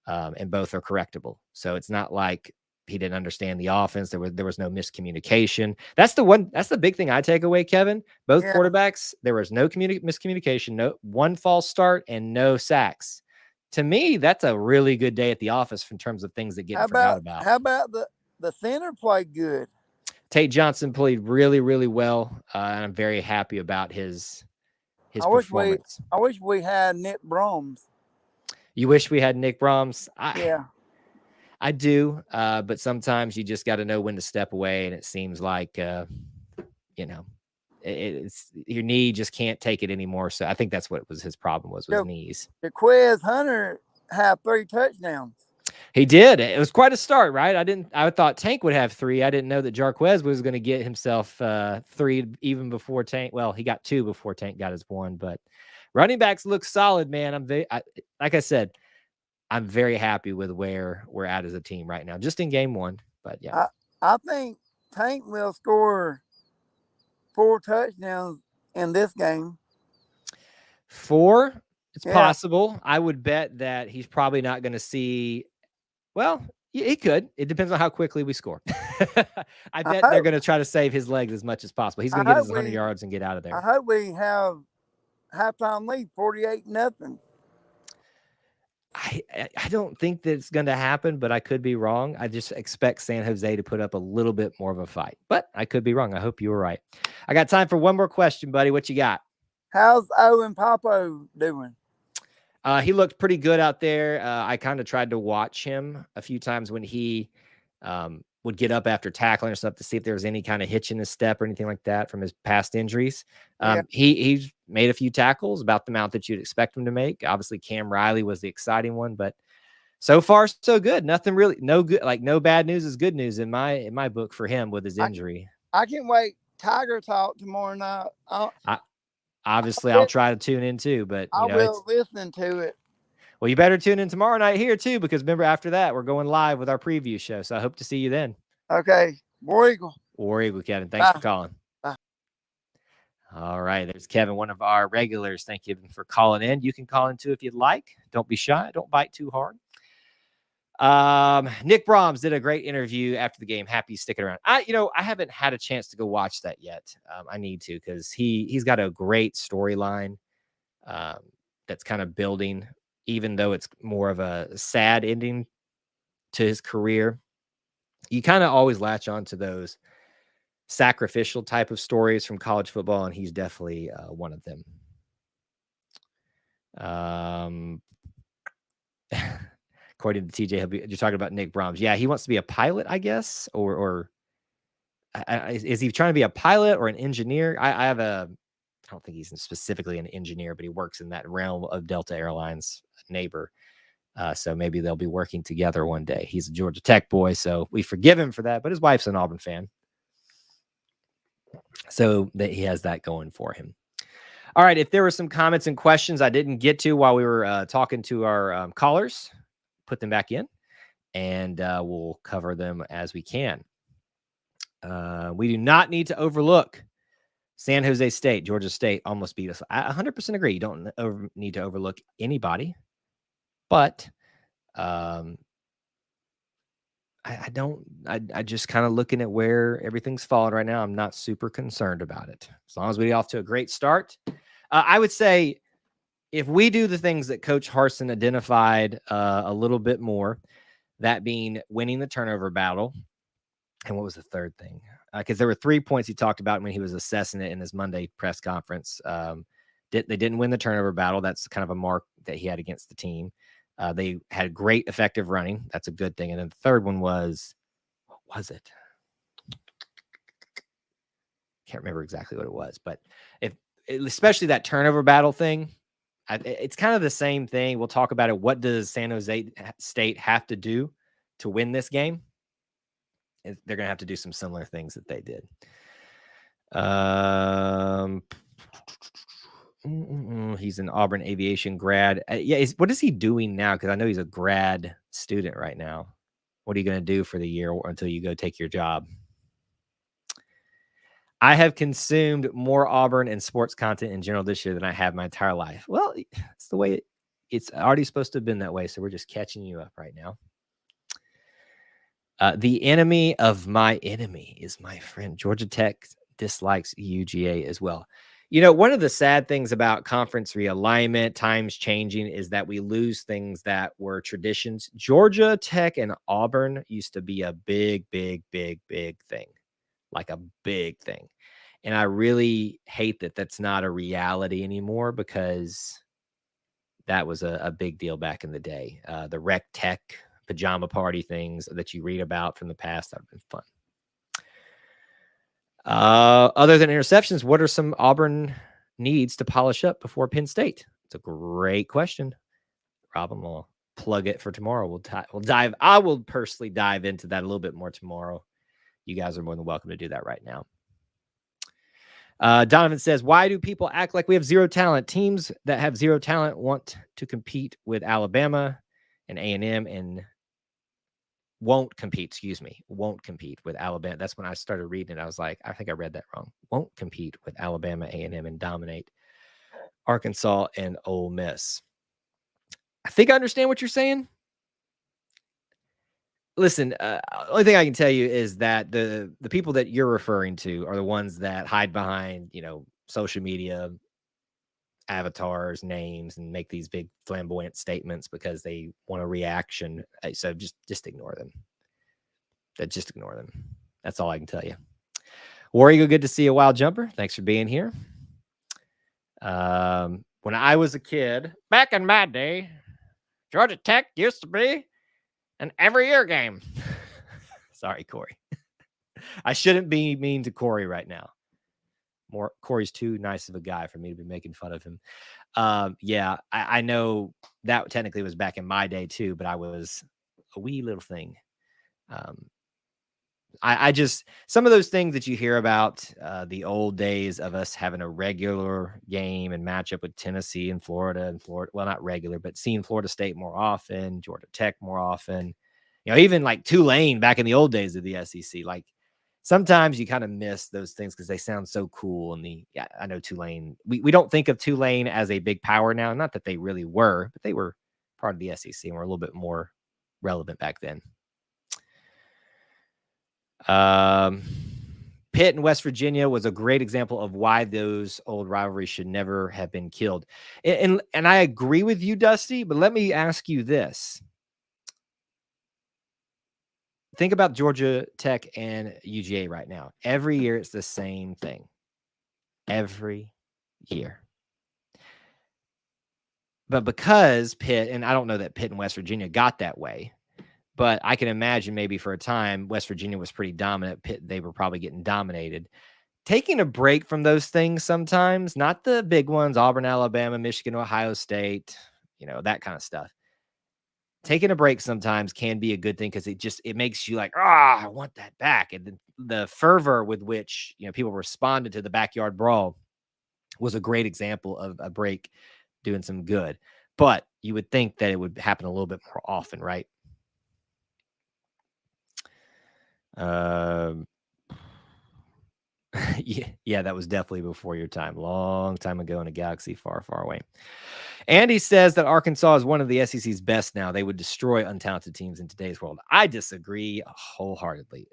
S1: And both are correctable. So it's not like he didn't understand the offense. There was no miscommunication. That's the big thing I take away, Kevin. Both quarterbacks, there was no miscommunication, no 1 false start, and no sacks. To me, that's a really good day at the office in terms of things that get forgot about.
S3: How about the center played good?
S1: Tate Johnson played really, really well. And I'm very happy about his performance.
S3: I wish we had Nick Brahms.
S1: You wish we had Nick Brahms?
S3: Yeah.
S1: I do, but sometimes you just got to know when to step away, and it seems like, it's your knee just can't take it anymore. So I think that's what was his problem was with his knees.
S3: Jaquez Hunter had 3 touchdowns.
S1: He did. It was quite a start, right? I thought Tank would have 3. I didn't know that Jarquez was going to get himself 3 even before Tank. Well, he got 2 before Tank got his 1, but running backs look solid, man. Like I said, I'm very happy with where we're at as a team right now, just in game 1. But yeah,
S3: I think Tank will score 4 touchdowns in this game.
S1: 4? It's possible. I would bet that he's probably not going to see. Well, he could. It depends on how quickly we score. I bet they're going to try to save his legs as much as possible. He's going to get his 100 yards and get out of there.
S3: I hope we have halftime lead 48-0.
S1: I don't think that it's going to happen, but I could be wrong. I just expect San Jose to put up a little bit more of a fight, but I could be wrong. I hope you were right. I got time for one more question, buddy. What you got?
S3: How's Owen Popo doing?
S1: He looked pretty good out there. I kind of tried to watch him a few times when he would get up after tackling or stuff to see if there was any kind of hitch in his step or anything like that from his past injuries. He's made a few tackles, about the amount that you'd expect him to make. Obviously, Cam Riley was the exciting one, but so far so good. Nothing really, no good, like no bad news is good news in my book for him with his injury.
S3: I can't wait. Tiger Talk tomorrow night.
S1: I'll try to tune in too, but
S3: I will listen to it.
S1: Well, you better tune in tomorrow night here too, because remember, after that, we're going live with our preview show. So I hope to see you then.
S3: Okay. War Eagle.
S1: War Eagle, Kevin. Thanks for calling.
S3: Bye.
S1: All right. There's Kevin, one of our regulars. Thank you for calling in. You can call in too if you'd like. Don't be shy. Don't bite too hard. Nick Brahms did a great interview after the game. Happy sticking around. I haven't had a chance to go watch that yet. I need to, because he's got a great storyline that's kind of building, even though it's more of a sad ending to his career. You kind of always latch on to those sacrificial type of stories from college football, and he's definitely one of them. According to TJ, you're talking about Nick Brahms. Yeah, he wants to be a pilot, I guess, or is he trying to be a pilot or an engineer? I don't think he's specifically an engineer, but he works in that realm of Delta Airlines neighbor. So maybe they'll be working together one day. He's a Georgia Tech boy, so we forgive him for that, but his wife's an Auburn fan. So that he has that going for him. All right, if there were some comments and questions I didn't get to while we were talking to our callers, put them back in, and we'll cover them as we can. We do not need to overlook San Jose State. Georgia State almost beat us. I 100% agree. You don't need to overlook anybody, but I just kind of looking at where everything's fallen right now. I'm not super concerned about it. As long as we get off to a great start. I would say if we do the things that Coach Harsin identified a little bit more, that being winning the turnover battle. And what was the third thing? Because there were 3 points he talked about when he was assessing it in his Monday press conference. They didn't win the turnover battle. That's kind of a mark that he had against the team. They had great effective running. That's a good thing. And then the third one was, what was it? Can't remember exactly what it was, but especially that turnover battle thing, it's kind of the same thing. We'll talk about it. What does San Jose State have to do to win this game? They're going to have to do some similar things that they did. He's an Auburn aviation grad. What is he doing now? Because I know he's a grad student right now. What are you going to do for the year until you go take your job? I have consumed more Auburn and sports content in general this year than I have my entire life. Well, it's the way it's already supposed to have been that way. So we're just catching you up right now. The enemy of my enemy is my friend. Georgia Tech dislikes UGA as well. You know, one of the sad things about conference realignment, times changing, is that we lose things that were traditions. Georgia Tech and Auburn used to be a big thing, like a big thing. And I really hate that that's not a reality anymore, because that was a big deal back in the day. The Rec Tech pajama party things that you read about from the past, that have been fun. Other than interceptions, what are some Auburn needs to polish up before Penn State? It's a great question. Robin will plug it for tomorrow. We'll dive. I will personally dive into that a little bit more tomorrow. You guys are more than welcome to do that right now. Donovan says, why do people act like we have zero talent? Teams that have zero talent want to compete with Alabama and A&M and won't compete with Alabama. That's when I started reading it. I was like, I think I read that wrong. Won't compete with Alabama, A&M, and dominate Arkansas and Ole Miss. I think I understand what you're saying. Listen, only thing I can tell you is that the people that you're referring to are the ones that hide behind, social media avatars, names, and make these big flamboyant statements because they want a reaction. So just ignore them. Just ignore them. That's all I can tell you. War Eagle, good to see you, Wild Jumper. Thanks for being here. When I was a kid, back in my day, Georgia Tech used to be an every year game. Sorry, Corey. I shouldn't be mean to Corey right now. Corey's too nice of a guy for me to be making fun of him. Yeah, I know that technically was back in my day too, but I was a wee little thing. I just, some of those things that you hear about the old days of us having a regular game and matchup with Tennessee and Florida, well, not regular, but seeing Florida State more often, Georgia Tech more often, even like Tulane back in the old days of the SEC. Like sometimes you kind of miss those things because they sound so cool. And I know Tulane, we don't think of Tulane as a big power now. Not that they really were, but they were part of the SEC and were a little bit more relevant back then. Pitt and West Virginia was a great example of why those old rivalries should never have been killed. And I agree with you, Dusty, but let me ask you this. Think about Georgia Tech and UGA right now. Every year it's the same thing. Every year. But because Pitt, and I don't know that Pitt and West Virginia got that way, but I can imagine maybe for a time, West Virginia was pretty dominant. Pitt, they were probably getting dominated. Taking a break from those things sometimes, not the big ones, Auburn, Alabama, Michigan, Ohio State, that kind of stuff. Taking a break sometimes can be a good thing because it makes you like, I want that back. And the fervor with which, people responded to the backyard brawl was a great example of a break doing some good. But you would think that it would happen a little bit more often, right? Yeah, that was definitely before your time. Long time ago in a galaxy far, far away. Andy says that Arkansas is one of the SEC's best now. They would destroy untalented teams in today's world. I disagree wholeheartedly.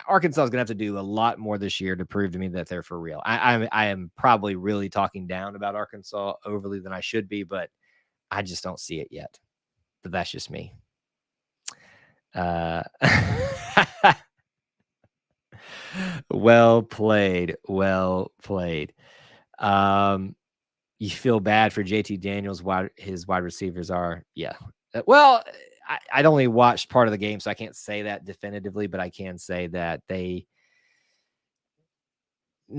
S1: Arkansas is going to have to do a lot more this year to prove to me that they're for real. I am probably really talking down about Arkansas overly than I should be, but I just don't see it yet. But that's just me. Well played. Well played. You feel bad for JT Daniels, his wide receivers are. Yeah. Well, I'd only watched part of the game, so I can't say that definitively, but I can say that they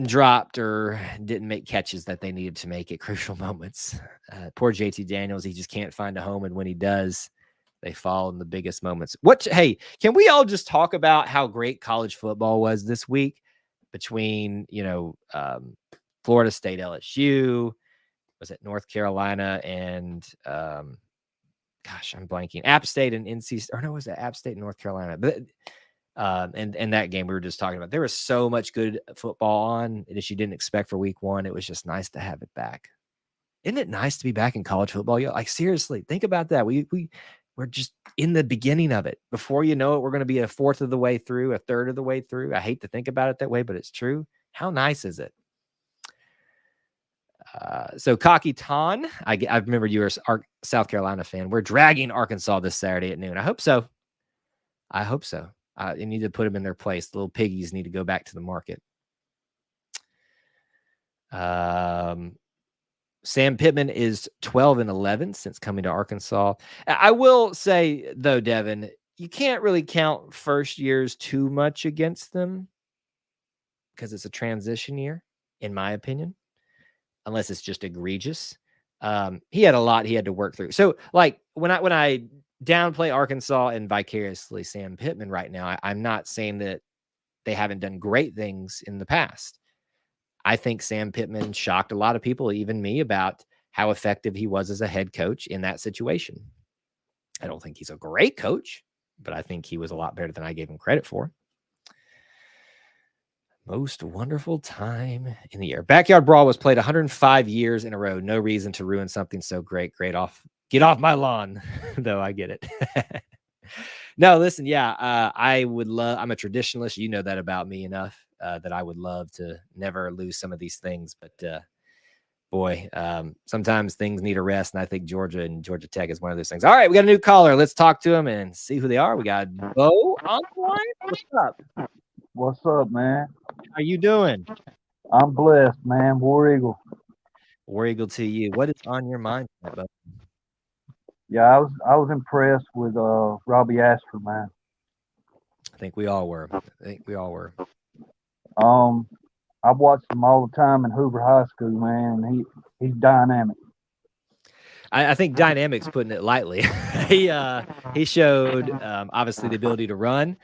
S1: dropped or didn't make catches that they needed to make at crucial moments. Poor JT Daniels, he just can't find a home, and when he does, they fall in the biggest moments. Hey, can we all just talk about how great college football was this week between, Florida State, LSU, was it North Carolina, and I'm blanking. App State and NC, or no, was it App State and North Carolina? But and that game we were just talking about, there was so much good football on that you didn't expect for week one. It was just nice to have it back. Isn't it nice to be back in college football? Like, seriously, think about that. We're just in the beginning of it. Before you know it, we're going to be a fourth of the way through, a third of the way through. I hate to think about it that way, but it's true. How nice is it? So Cocky Ton, I remember you were a South Carolina fan. We're dragging Arkansas this Saturday at noon. I hope so. You need to put them in their place. The little piggies need to go back to the market. Sam Pittman is 12-11 since coming to Arkansas. I will say, though, Devin, you can't really count first years too much against them because it's a transition year, in my opinion, unless it's just egregious. He had a lot he had to work through. So, like, when I downplay Arkansas and vicariously Sam Pittman right now, I'm not saying that they haven't done great things in the past. I think Sam Pittman shocked a lot of people, even me, about how effective he was as a head coach in that situation. I don't think he's a great coach, but I think he was a lot better than I gave him credit for. Most wonderful time in the year. Backyard Brawl was played 105 years in a row. No reason to ruin something so great. Get off my lawn, though. I get it. No, listen. Yeah, I'm a traditionalist. You know that about me enough. That I would love to never lose some of these things. But boy, sometimes things need a rest. And I think Georgia and Georgia Tech is one of those things. All right, we got a new caller. Let's talk to him and see who they are. We got Bo on the line. What's up?
S4: What's up, man?
S1: How you doing?
S4: I'm blessed, man. War Eagle.
S1: War Eagle to you. What is on your mind, Bo?
S4: Yeah, I was impressed with Robbie Ashford, man.
S1: I think we all were.
S4: I've watched him all the time in Hoover High School, man. And he's dynamic.
S1: I think dynamic's putting it lightly. He showed obviously the ability to run,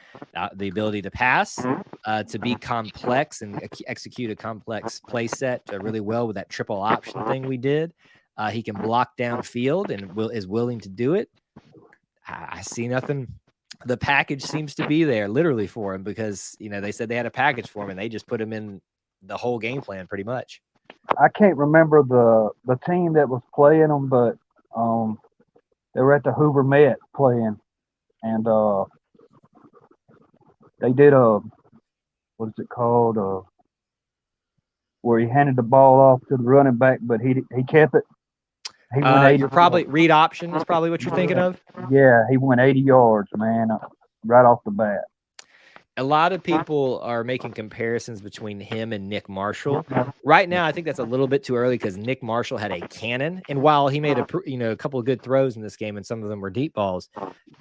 S1: the ability to pass, to be complex and execute a complex play set really well with that triple option thing we did. He can block downfield and is willing to do it. I see nothing. The package seems to be there literally for him because, they said they had a package for him and they just put him in the whole game plan pretty much.
S4: I can't remember the team that was playing them, but they were at the Hoover Met playing, and they did what is it called? Where he handed the ball off to the running back, but he kept it. He went 80
S1: you're probably read option is probably what you're thinking of.
S4: Yeah, he went 80 yards, man, right off the bat.
S1: A lot of people are making comparisons between him and Nick Marshall. Right now, I think that's a little bit too early because Nick Marshall had a cannon, and while he made a couple of good throws in this game, and some of them were deep balls,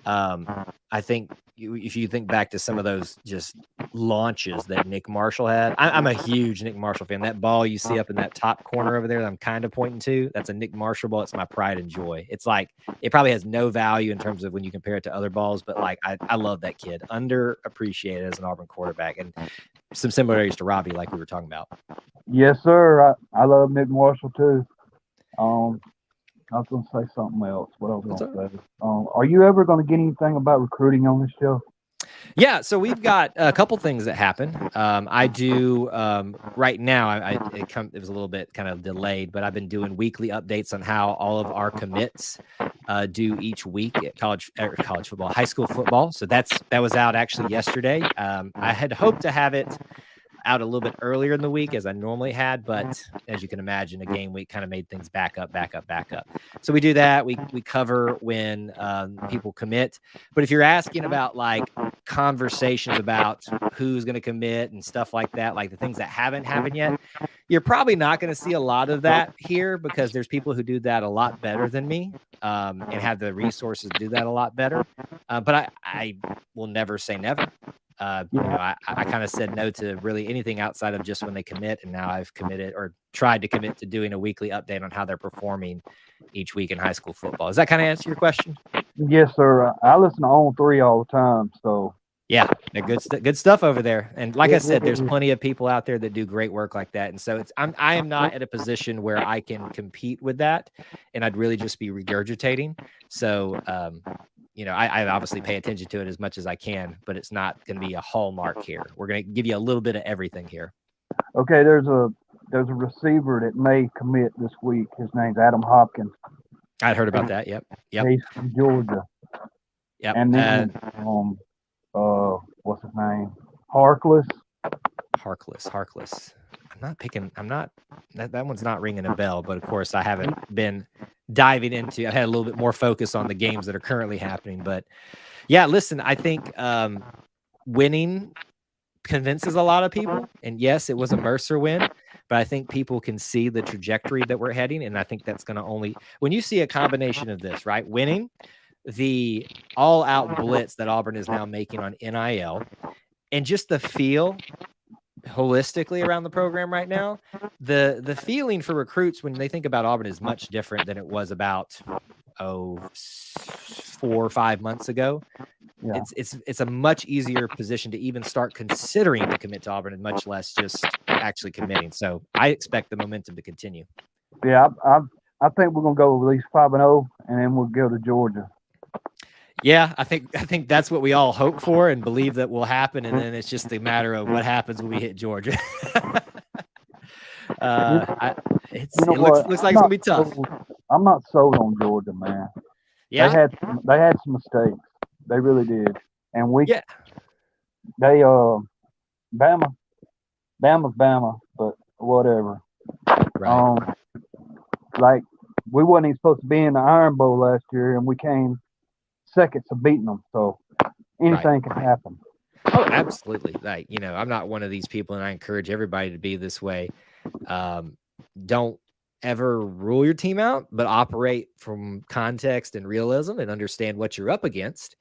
S1: I think if you think back to some of those just launches that Nick Marshall had, I'm a huge Nick Marshall fan. That ball you see up in that top corner over there that I'm kind of pointing to, that's a Nick Marshall ball. It's my pride and joy. It's like it probably has no value in terms of when you compare it to other balls, but like I love that kid, underappreciated as an Auburn quarterback, and some similarities to Robbie, like we were talking about.
S4: Yes, sir. I love Nick Marshall too. I was going to say something else. What I was going to say. Are you ever going to get anything about recruiting on this show?
S1: Yeah, so we've got a couple things that happen. I do right now. It was a little bit kind of delayed, but I've been doing weekly updates on how all of our commits do each week at college football, high school football. So that was out actually yesterday. I had hoped to have it out a little bit earlier in the week as I normally had, but as you can imagine, a game week kind of made things back up. So we do that. We cover when people commit. But if you're asking about like conversations about who's going to commit and stuff like that, like the things that haven't happened yet, you're probably not going to see a lot of that here because there's people who do that a lot better than me and have the resources to do that a lot better. But I will never say never. I kind of said no to really anything outside of just when they commit, and now I've committed or tried to commit to doing a weekly update on how they're performing each week in high school football. Does that kind of answer your question?
S4: Yes, sir. I listen to On 3 all the time, so
S1: yeah, they're good stuff over there. And like I said, there's plenty of people out there that do great work like that. And so I am not at a position where I can compete with that, and I'd really just be regurgitating. So I obviously pay attention to it as much as I can, but it's not going to be a hallmark here. We're going to give you a little bit of everything here.
S4: Okay, there's a receiver that may commit this week. His name's Adam Hopkins.
S1: I'd heard about that. Yep.
S4: He's from Georgia.
S1: Yep.
S4: And then what's his name? Harkless.
S1: That one's not ringing a bell, but of course I haven't been diving into. I've had a little bit more focus on the games that are currently happening, but yeah, listen, I think winning convinces a lot of people, and yes, it was a Mercer win, but I think people can see the trajectory that we're heading, and I think that's going to only, when you see a combination of this, right, winning, the all-out blitz that Auburn is now making on NIL, and just the feel holistically around the program right now, the feeling for recruits when they think about Auburn is much different than it was about 4 or 5 months ago. Yeah. It's a much easier position to even start considering to commit to Auburn, and much less just actually committing. So I expect the momentum to continue.
S4: Yeah, I think we're gonna go at least 5-0, and then we'll go to Georgia.
S1: Yeah, I think that's what we all hope for and believe that will happen, and then it's just a matter of what happens when we hit Georgia. It looks like it's gonna be tough.
S4: I'm not sold on Georgia, man.
S1: Yeah,
S4: they had some mistakes. They really did, and Bama's Bama, but whatever.
S1: Right.
S4: Like we wasn't even supposed to be in the Iron Bowl last year, and we came seconds of beating them. So anything can happen.
S1: Oh, absolutely. Like, I'm not one of these people, and I encourage everybody to be this way. Don't ever rule your team out, but operate from context and realism and understand what you're up against.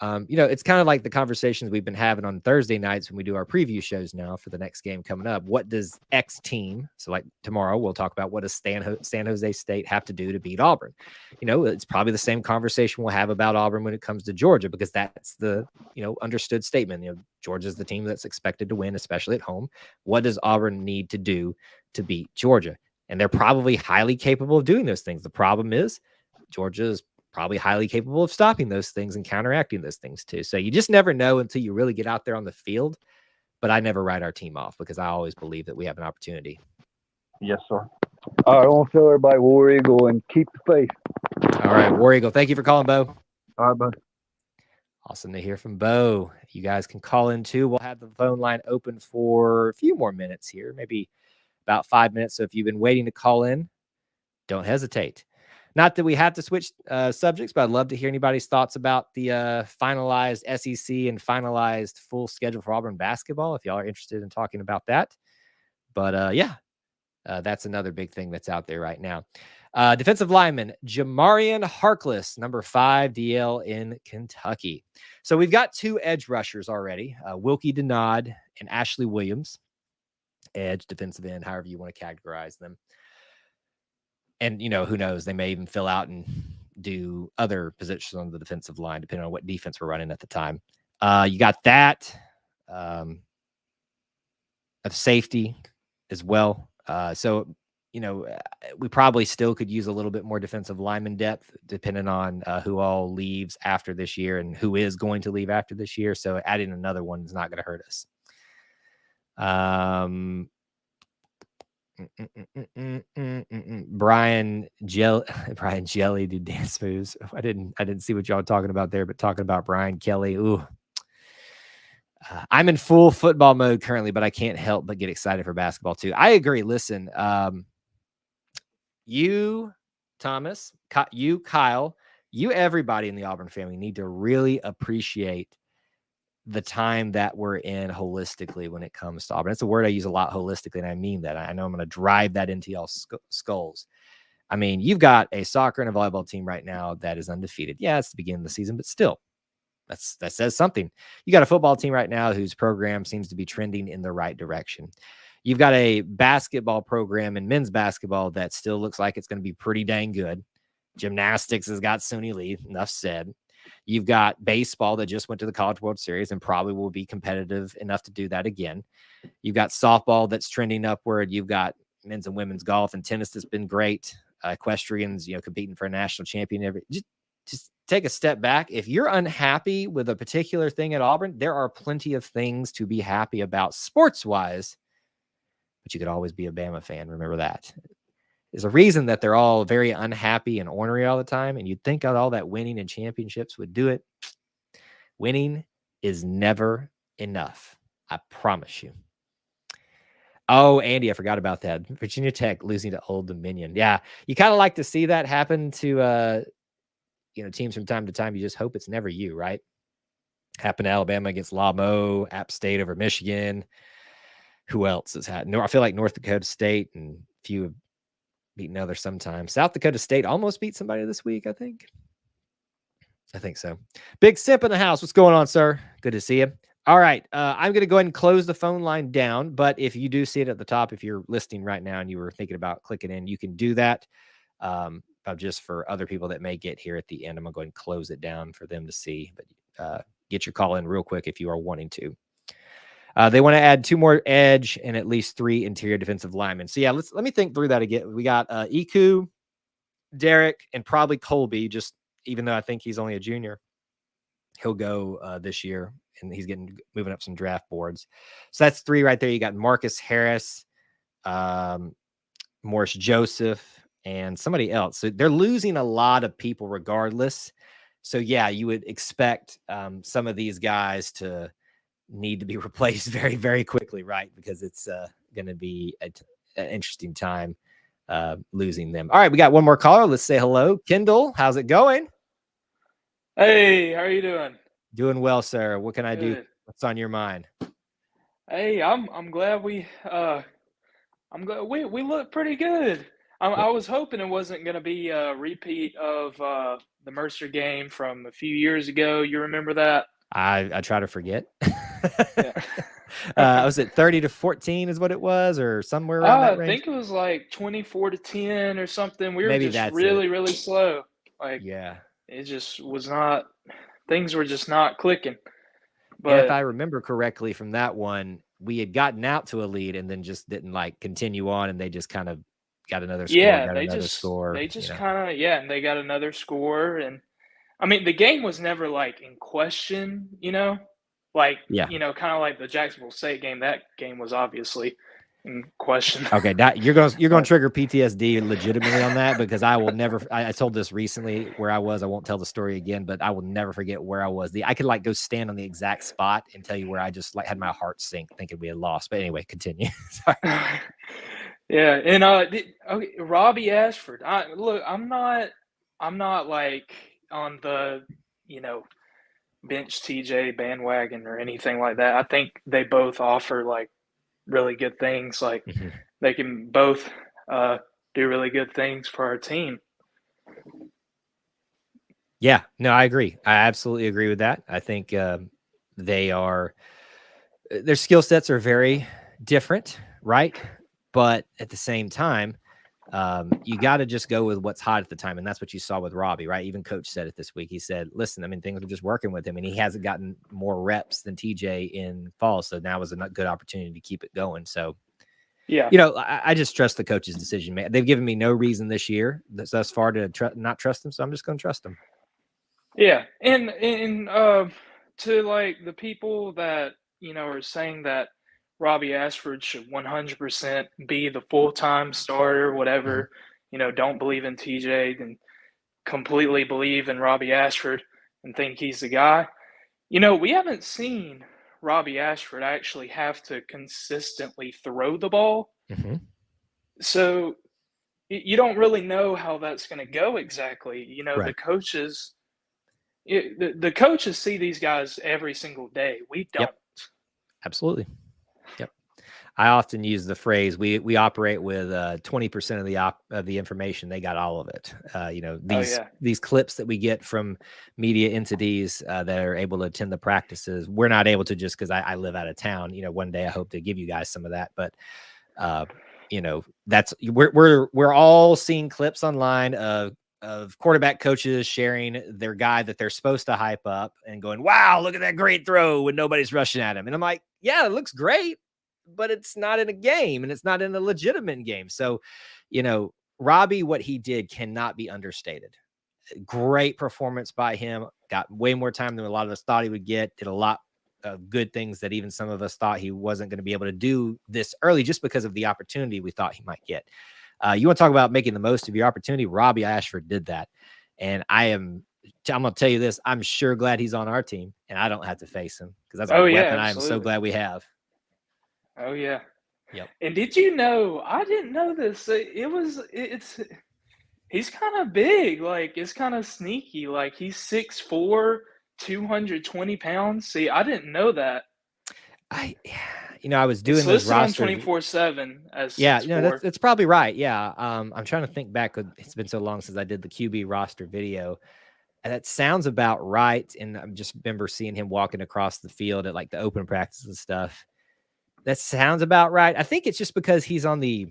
S1: It's kind of like the conversations we've been having on Thursday nights when we do our preview shows now for the next game coming up. What does X team, so like tomorrow, we'll talk about what does San Jose State have to do to beat Auburn? It's probably the same conversation we'll have about Auburn when it comes to Georgia, because that's the, understood statement. Georgia's the team that's expected to win, especially at home. What does Auburn need to do to beat Georgia? And they're probably highly capable of doing those things. The problem is Georgia is probably highly capable of stopping those things and counteracting those things too. So you just never know until you really get out there on the field. But I never write our team off because I always believe that we have an opportunity.
S4: Yes, sir. All right, I want to tell everybody War Eagle and keep the faith.
S1: All right, War Eagle. Thank you for calling, Bo.
S4: All right, bud.
S1: Awesome to hear from Bo. You guys can call in too. We'll have the phone line open for a few more minutes here, maybe about 5 minutes. So if you've been waiting to call in, don't hesitate. Not that we have to switch subjects, but I'd love to hear anybody's thoughts about the finalized SEC and finalized full schedule for Auburn basketball, if y'all are interested in talking about that. But that's another big thing that's out there right now. Defensive lineman Jamarian Harkless, number 5 DL in Kentucky. So we've got 2 edge rushers already, Wilkie Denard and Ashley Williams. Edge, defensive end, however you want to categorize them. And, who knows, they may even fill out and do other positions on the defensive line, depending on what defense we're running at the time. You got that of safety as well. We probably still could use a little bit more defensive lineman depth, depending on who all leaves after this year and who is going to leave after this year. So adding another one is not going to hurt us. Brian Jelly do dance moves. I didn't see what y'all were talking about there, but talking about Brian Kelly. Ooh, I'm in full football mode currently, but I can't help but get excited for basketball too. I agree. Listen, you, Thomas, you, Kyle, you, everybody in the Auburn family need to really appreciate the time that we're in holistically when it comes to Auburn. It's a word I use a lot, holistically, and I mean that. I know I'm going to drive that into y'all's skulls. I mean, you've got a soccer and a volleyball team right now that is undefeated. Yeah, it's the beginning of the season, but still, that says something. You got a football team right now whose program seems to be trending in the right direction. You've got a basketball program in men's basketball that still looks like it's going to be pretty dang good. Gymnastics has got Suni Lee, enough said. You've got baseball that just went to the College World Series and probably will be competitive enough to do that again. You've got softball that's trending upward. You've got men's and women's golf and tennis that's been great. Equestrians, competing for a national champion. Just take a step back. If you're unhappy with a particular thing at Auburn, there are plenty of things to be happy about sports-wise, but you could always be a Bama fan. Remember that. There's a reason that they're all very unhappy and ornery all the time, and you'd think all that winning and championships would do it. Winning is never enough. I promise you. Oh, Andy, I forgot about that. Virginia Tech losing to Old Dominion. Yeah, you kind of like to see that happen to teams from time to time. You just hope it's never you, right? Happened to Alabama against Lamo, App State over Michigan. Who else has had? No, I feel like North Dakota State and a few have beaten others sometimes. South Dakota State almost beat somebody this week, I think. I think so. Big Sip in the house. What's going on, sir? Good to see you. All right. I'm going to go ahead and close the phone line down, but if you do see it at the top, if you're listening right now and you were thinking about clicking in, you can do that. Just for other people that may get here at the end, I'm going to go ahead and close it down for them to see, but get your call in real quick if you are wanting to. They want to add 2 more edge and at least 3 interior defensive linemen. So yeah, let me think through that again. We got Iku, Derek, and probably Colby. Just even though I think he's only a junior, he'll go this year, and he's moving up some draft boards. So that's 3 right there. You got Marcus Harris, Morris Joseph, and somebody else. So they're losing a lot of people regardless. So yeah, you would expect some of these guys to need to be replaced very, very quickly, right? Because it's going to be an interesting time losing them. All right, we got one more caller. Let's say hello. Kendall, how's it going?
S5: Hey, how are you doing?
S1: Doing well, sir. What can I do? What's on your mind?
S5: Hey, I'm glad we look pretty good. I was hoping it wasn't going to be a repeat of the Mercer game from a few years ago. You remember that?
S1: I try to forget.
S5: Yeah.
S1: Was it 30-14 is what it was, or somewhere around that
S5: I
S1: range?
S5: think it was like 24-10 or something. We were
S1: Maybe
S5: just
S1: that's
S5: really,
S1: it.
S5: really slow. Like
S1: Yeah.
S5: it just was not. Things were just not clicking.
S1: And if
S5: But
S1: I remember correctly from that one, we had gotten out to a lead and then just didn't like continue on, and they just kind of got another score,
S5: yeah,
S1: got
S5: they
S1: another
S5: just
S1: score.
S5: they just kind of and they got another score. And I mean the game was never like in question. Like
S1: Yeah.
S5: kind of like the Jacksonville State game. That game was obviously in question.
S1: Okay, you're going to trigger PTSD legitimately on that, because I will never. I told this recently where I was. I won't tell the story again, but I will never forget where I was. I could like go stand on the exact spot and tell you where I just like had my heart sink thinking we had lost. But anyway, continue. Sorry.
S5: Yeah, and okay, Robbie Ashford. Look, I'm not like on the bench TJ bandwagon or anything like that. I think they both offer like really good things. Like they can both do really good things for our team.
S1: Yeah, no, I agree. I absolutely agree with that. I think their skill sets are very different, right? But at the same time, you got to just go with what's hot at the time. And that's what you saw with Robbie, right? Even coach said it this week. He said, listen, I mean, things are just working with him, and he hasn't gotten more reps than TJ in fall. So now was a good opportunity to keep it going. So,
S5: yeah,
S1: I just trust the coach's decision, man. They've given me no reason this year thus far to not trust them. So I'm just going to trust them.
S5: Yeah. And to like the people that, are saying that Robbie Ashford should 100% be the full-time starter, whatever, don't believe in TJ and completely believe in Robbie Ashford and think he's the guy. We haven't seen Robbie Ashford actually have to consistently throw the ball. So you don't really know how that's going to go exactly.
S1: Right.
S5: The coaches see these guys every single day. We don't.
S1: Yep. Absolutely. Yep. I often use the phrase we operate with 20% of the information. They got all of it. These clips that we get from media entities that are able to attend the practices, we're not able to, just because I live out of town. One day I hope to give you guys some of that, but that's we're all seeing clips online of quarterback coaches sharing their guy that they're supposed to hype up and going, wow, look at that great throw when nobody's rushing at him. And I'm like, yeah, it looks great, but it's not in a game, and it's not in a legitimate game. So, Robbie, what he did cannot be understated. Great performance by him. Got way more time than a lot of us thought he would get. Did a lot of good things that even some of us thought he wasn't going to be able to do this early, just because of the opportunity we thought he might get. You want to talk about making the most of your opportunity? Robbie Ashford did that. And I'm going to tell you this, I'm sure glad he's on our team and I don't have to face him, because that's a weapon I am so glad we have.
S5: Oh yeah.
S1: Yep.
S5: And did you know, I didn't know this. He's kind of big. Like it's kind of sneaky. Like he's 6'4", 220 pounds. See, I didn't know that.
S1: I was doing
S5: it's
S1: those
S5: listed
S1: roster
S5: on 24/7 as
S1: 6'4". That's probably right. Yeah. I'm trying to think back. It's been so long since I did the QB roster video, and that sounds about right. And I just remember seeing him walking across the field at like the open practice and stuff. That sounds about right. I think it's just because he's on the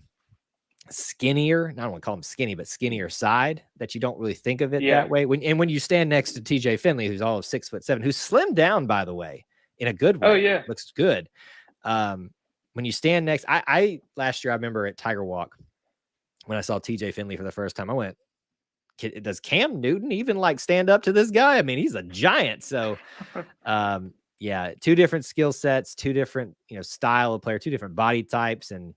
S1: skinnier, I don't want to call him skinny, but skinnier side, that you don't really think of it that way. When you stand next to TJ Finley, who's all of 6'7", who's slimmed down, by the way, in a good way.
S5: Oh yeah.
S1: Looks good. When you stand next, I last year, I remember at Tiger Walk when I saw TJ Finley for the first time, I went, does Cam Newton even like stand up to this guy? I mean, he's a giant. So, yeah, two different skill sets, two different, style of player, two different body types. And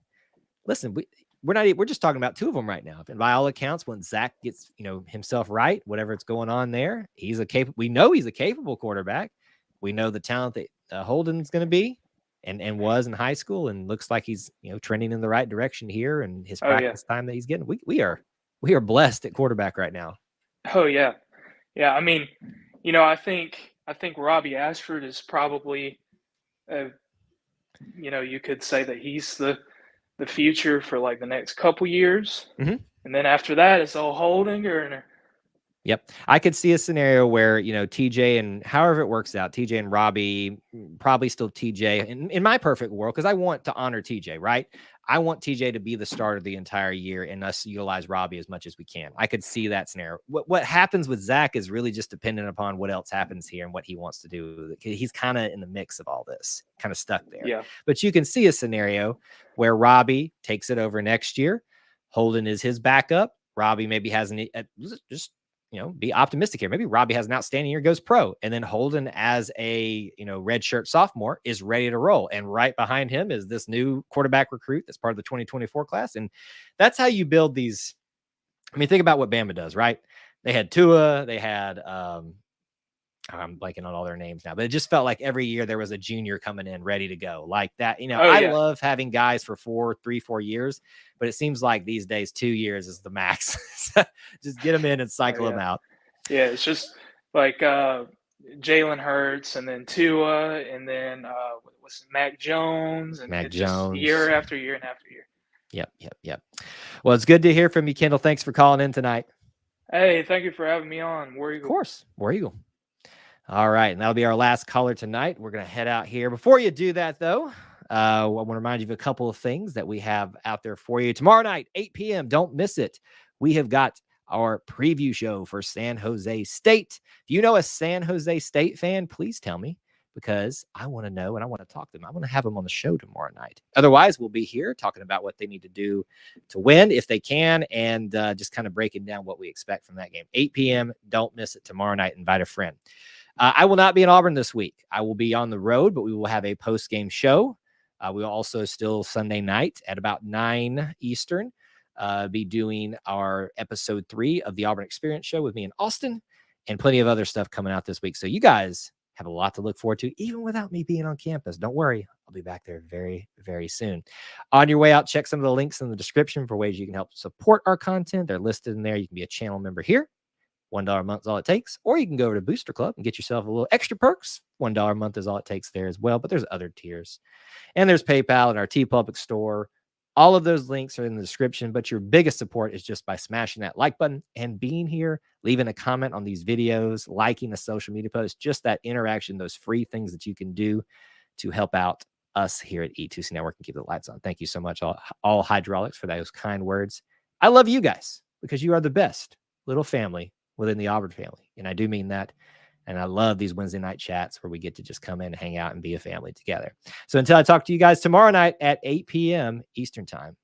S1: listen, we're just talking about two of them right now. And by all accounts, when Zach gets, himself right, whatever it's going on there, we know he's a capable quarterback. We know the talent that Holden's going to be and was in high school, and looks like he's, trending in the right direction here, and his practice time that he's getting. We are blessed at quarterback right now.
S5: Oh yeah. Yeah. I mean, I think Robbie Ashford is probably, you could say that he's the future for like the next couple years.
S1: Mm-hmm.
S5: And then after that, it's all Holden or
S1: Yep. I could see a scenario where, TJ and however it works out, TJ and Robbie, probably still TJ in my perfect world, because I want to honor TJ, right? I want TJ to be the starter the entire year and us utilize Robbie as much as we can. I could see that scenario. What happens with Zach is really just dependent upon what else happens here and what he wants to do. He's kind of in the mix of all this, kind of stuck there.
S5: Yeah.
S1: But you can see a scenario where Robbie takes it over next year. Holden is his backup. Robbie maybe has just be optimistic here. Maybe Robbie has an outstanding year, goes pro, and then Holden as a, redshirt sophomore is ready to roll. And right behind him is this new quarterback recruit that's part of the 2024 class. And that's how you build these. I mean, think about what Bama does, right? They had Tua, they had, I'm blanking on all their names now, but it just felt like every year there was a junior coming in ready to go like that. I love having guys for 4 years, but it seems like these days 2 years is the max. Just get them in and cycle them out.
S5: Yeah, it's just like Jalen Hurts and then Tua and then what's Mac Jones and
S1: Mac Jones,
S5: just year after year and after year.
S1: Yep. Well, it's good to hear from you, Kendall. Thanks for calling in tonight.
S5: Hey, thank you for having me on. War Eagle.
S1: Of course, War Eagle. All right, and that'll be our last caller tonight. We're going to head out here. Before you do that, though, I want to remind you of a couple of things that we have out there for you. Tomorrow night, 8 p.m., don't miss it. We have got our preview show for San Jose State. If you know a San Jose State fan, please tell me, because I want to know and I want to talk to them. I want to have them on the show tomorrow night. Otherwise, we'll be here talking about what they need to do to win if they can, and just kind of breaking down what we expect from that game. 8 p.m., don't miss it tomorrow night. Invite a friend. I will not be in Auburn this week. I will be on the road, but we will have a post-game show. We will also still Sunday night at about 9 Eastern be doing our episode 3 of the Auburn Experience Show with me in Austin, and plenty of other stuff coming out this week. So you guys have a lot to look forward to, even without me being on campus. Don't worry. I'll be back there very, very soon. On your way out, check some of the links in the description for ways you can help support our content. They're listed in there. You can be a channel member here. $1 a month is all it takes. Or you can go over to Booster Club and get yourself a little extra perks. $1 a month is all it takes there as well. But there's other tiers. And there's PayPal and our TeePublic store. All of those links are in the description. But your biggest support is just by smashing that like button and being here, leaving a comment on these videos, liking a social media post. Just that interaction, those free things that you can do to help out us here at E2C Network and keep the lights on. Thank you so much, all Hydraulics, for those kind words. I love you guys because you are the best little family within the Auburn family. And I do mean that. And I love these Wednesday night chats where we get to just come in and hang out and be a family together. So until I talk to you guys tomorrow night at 8 p.m. Eastern time.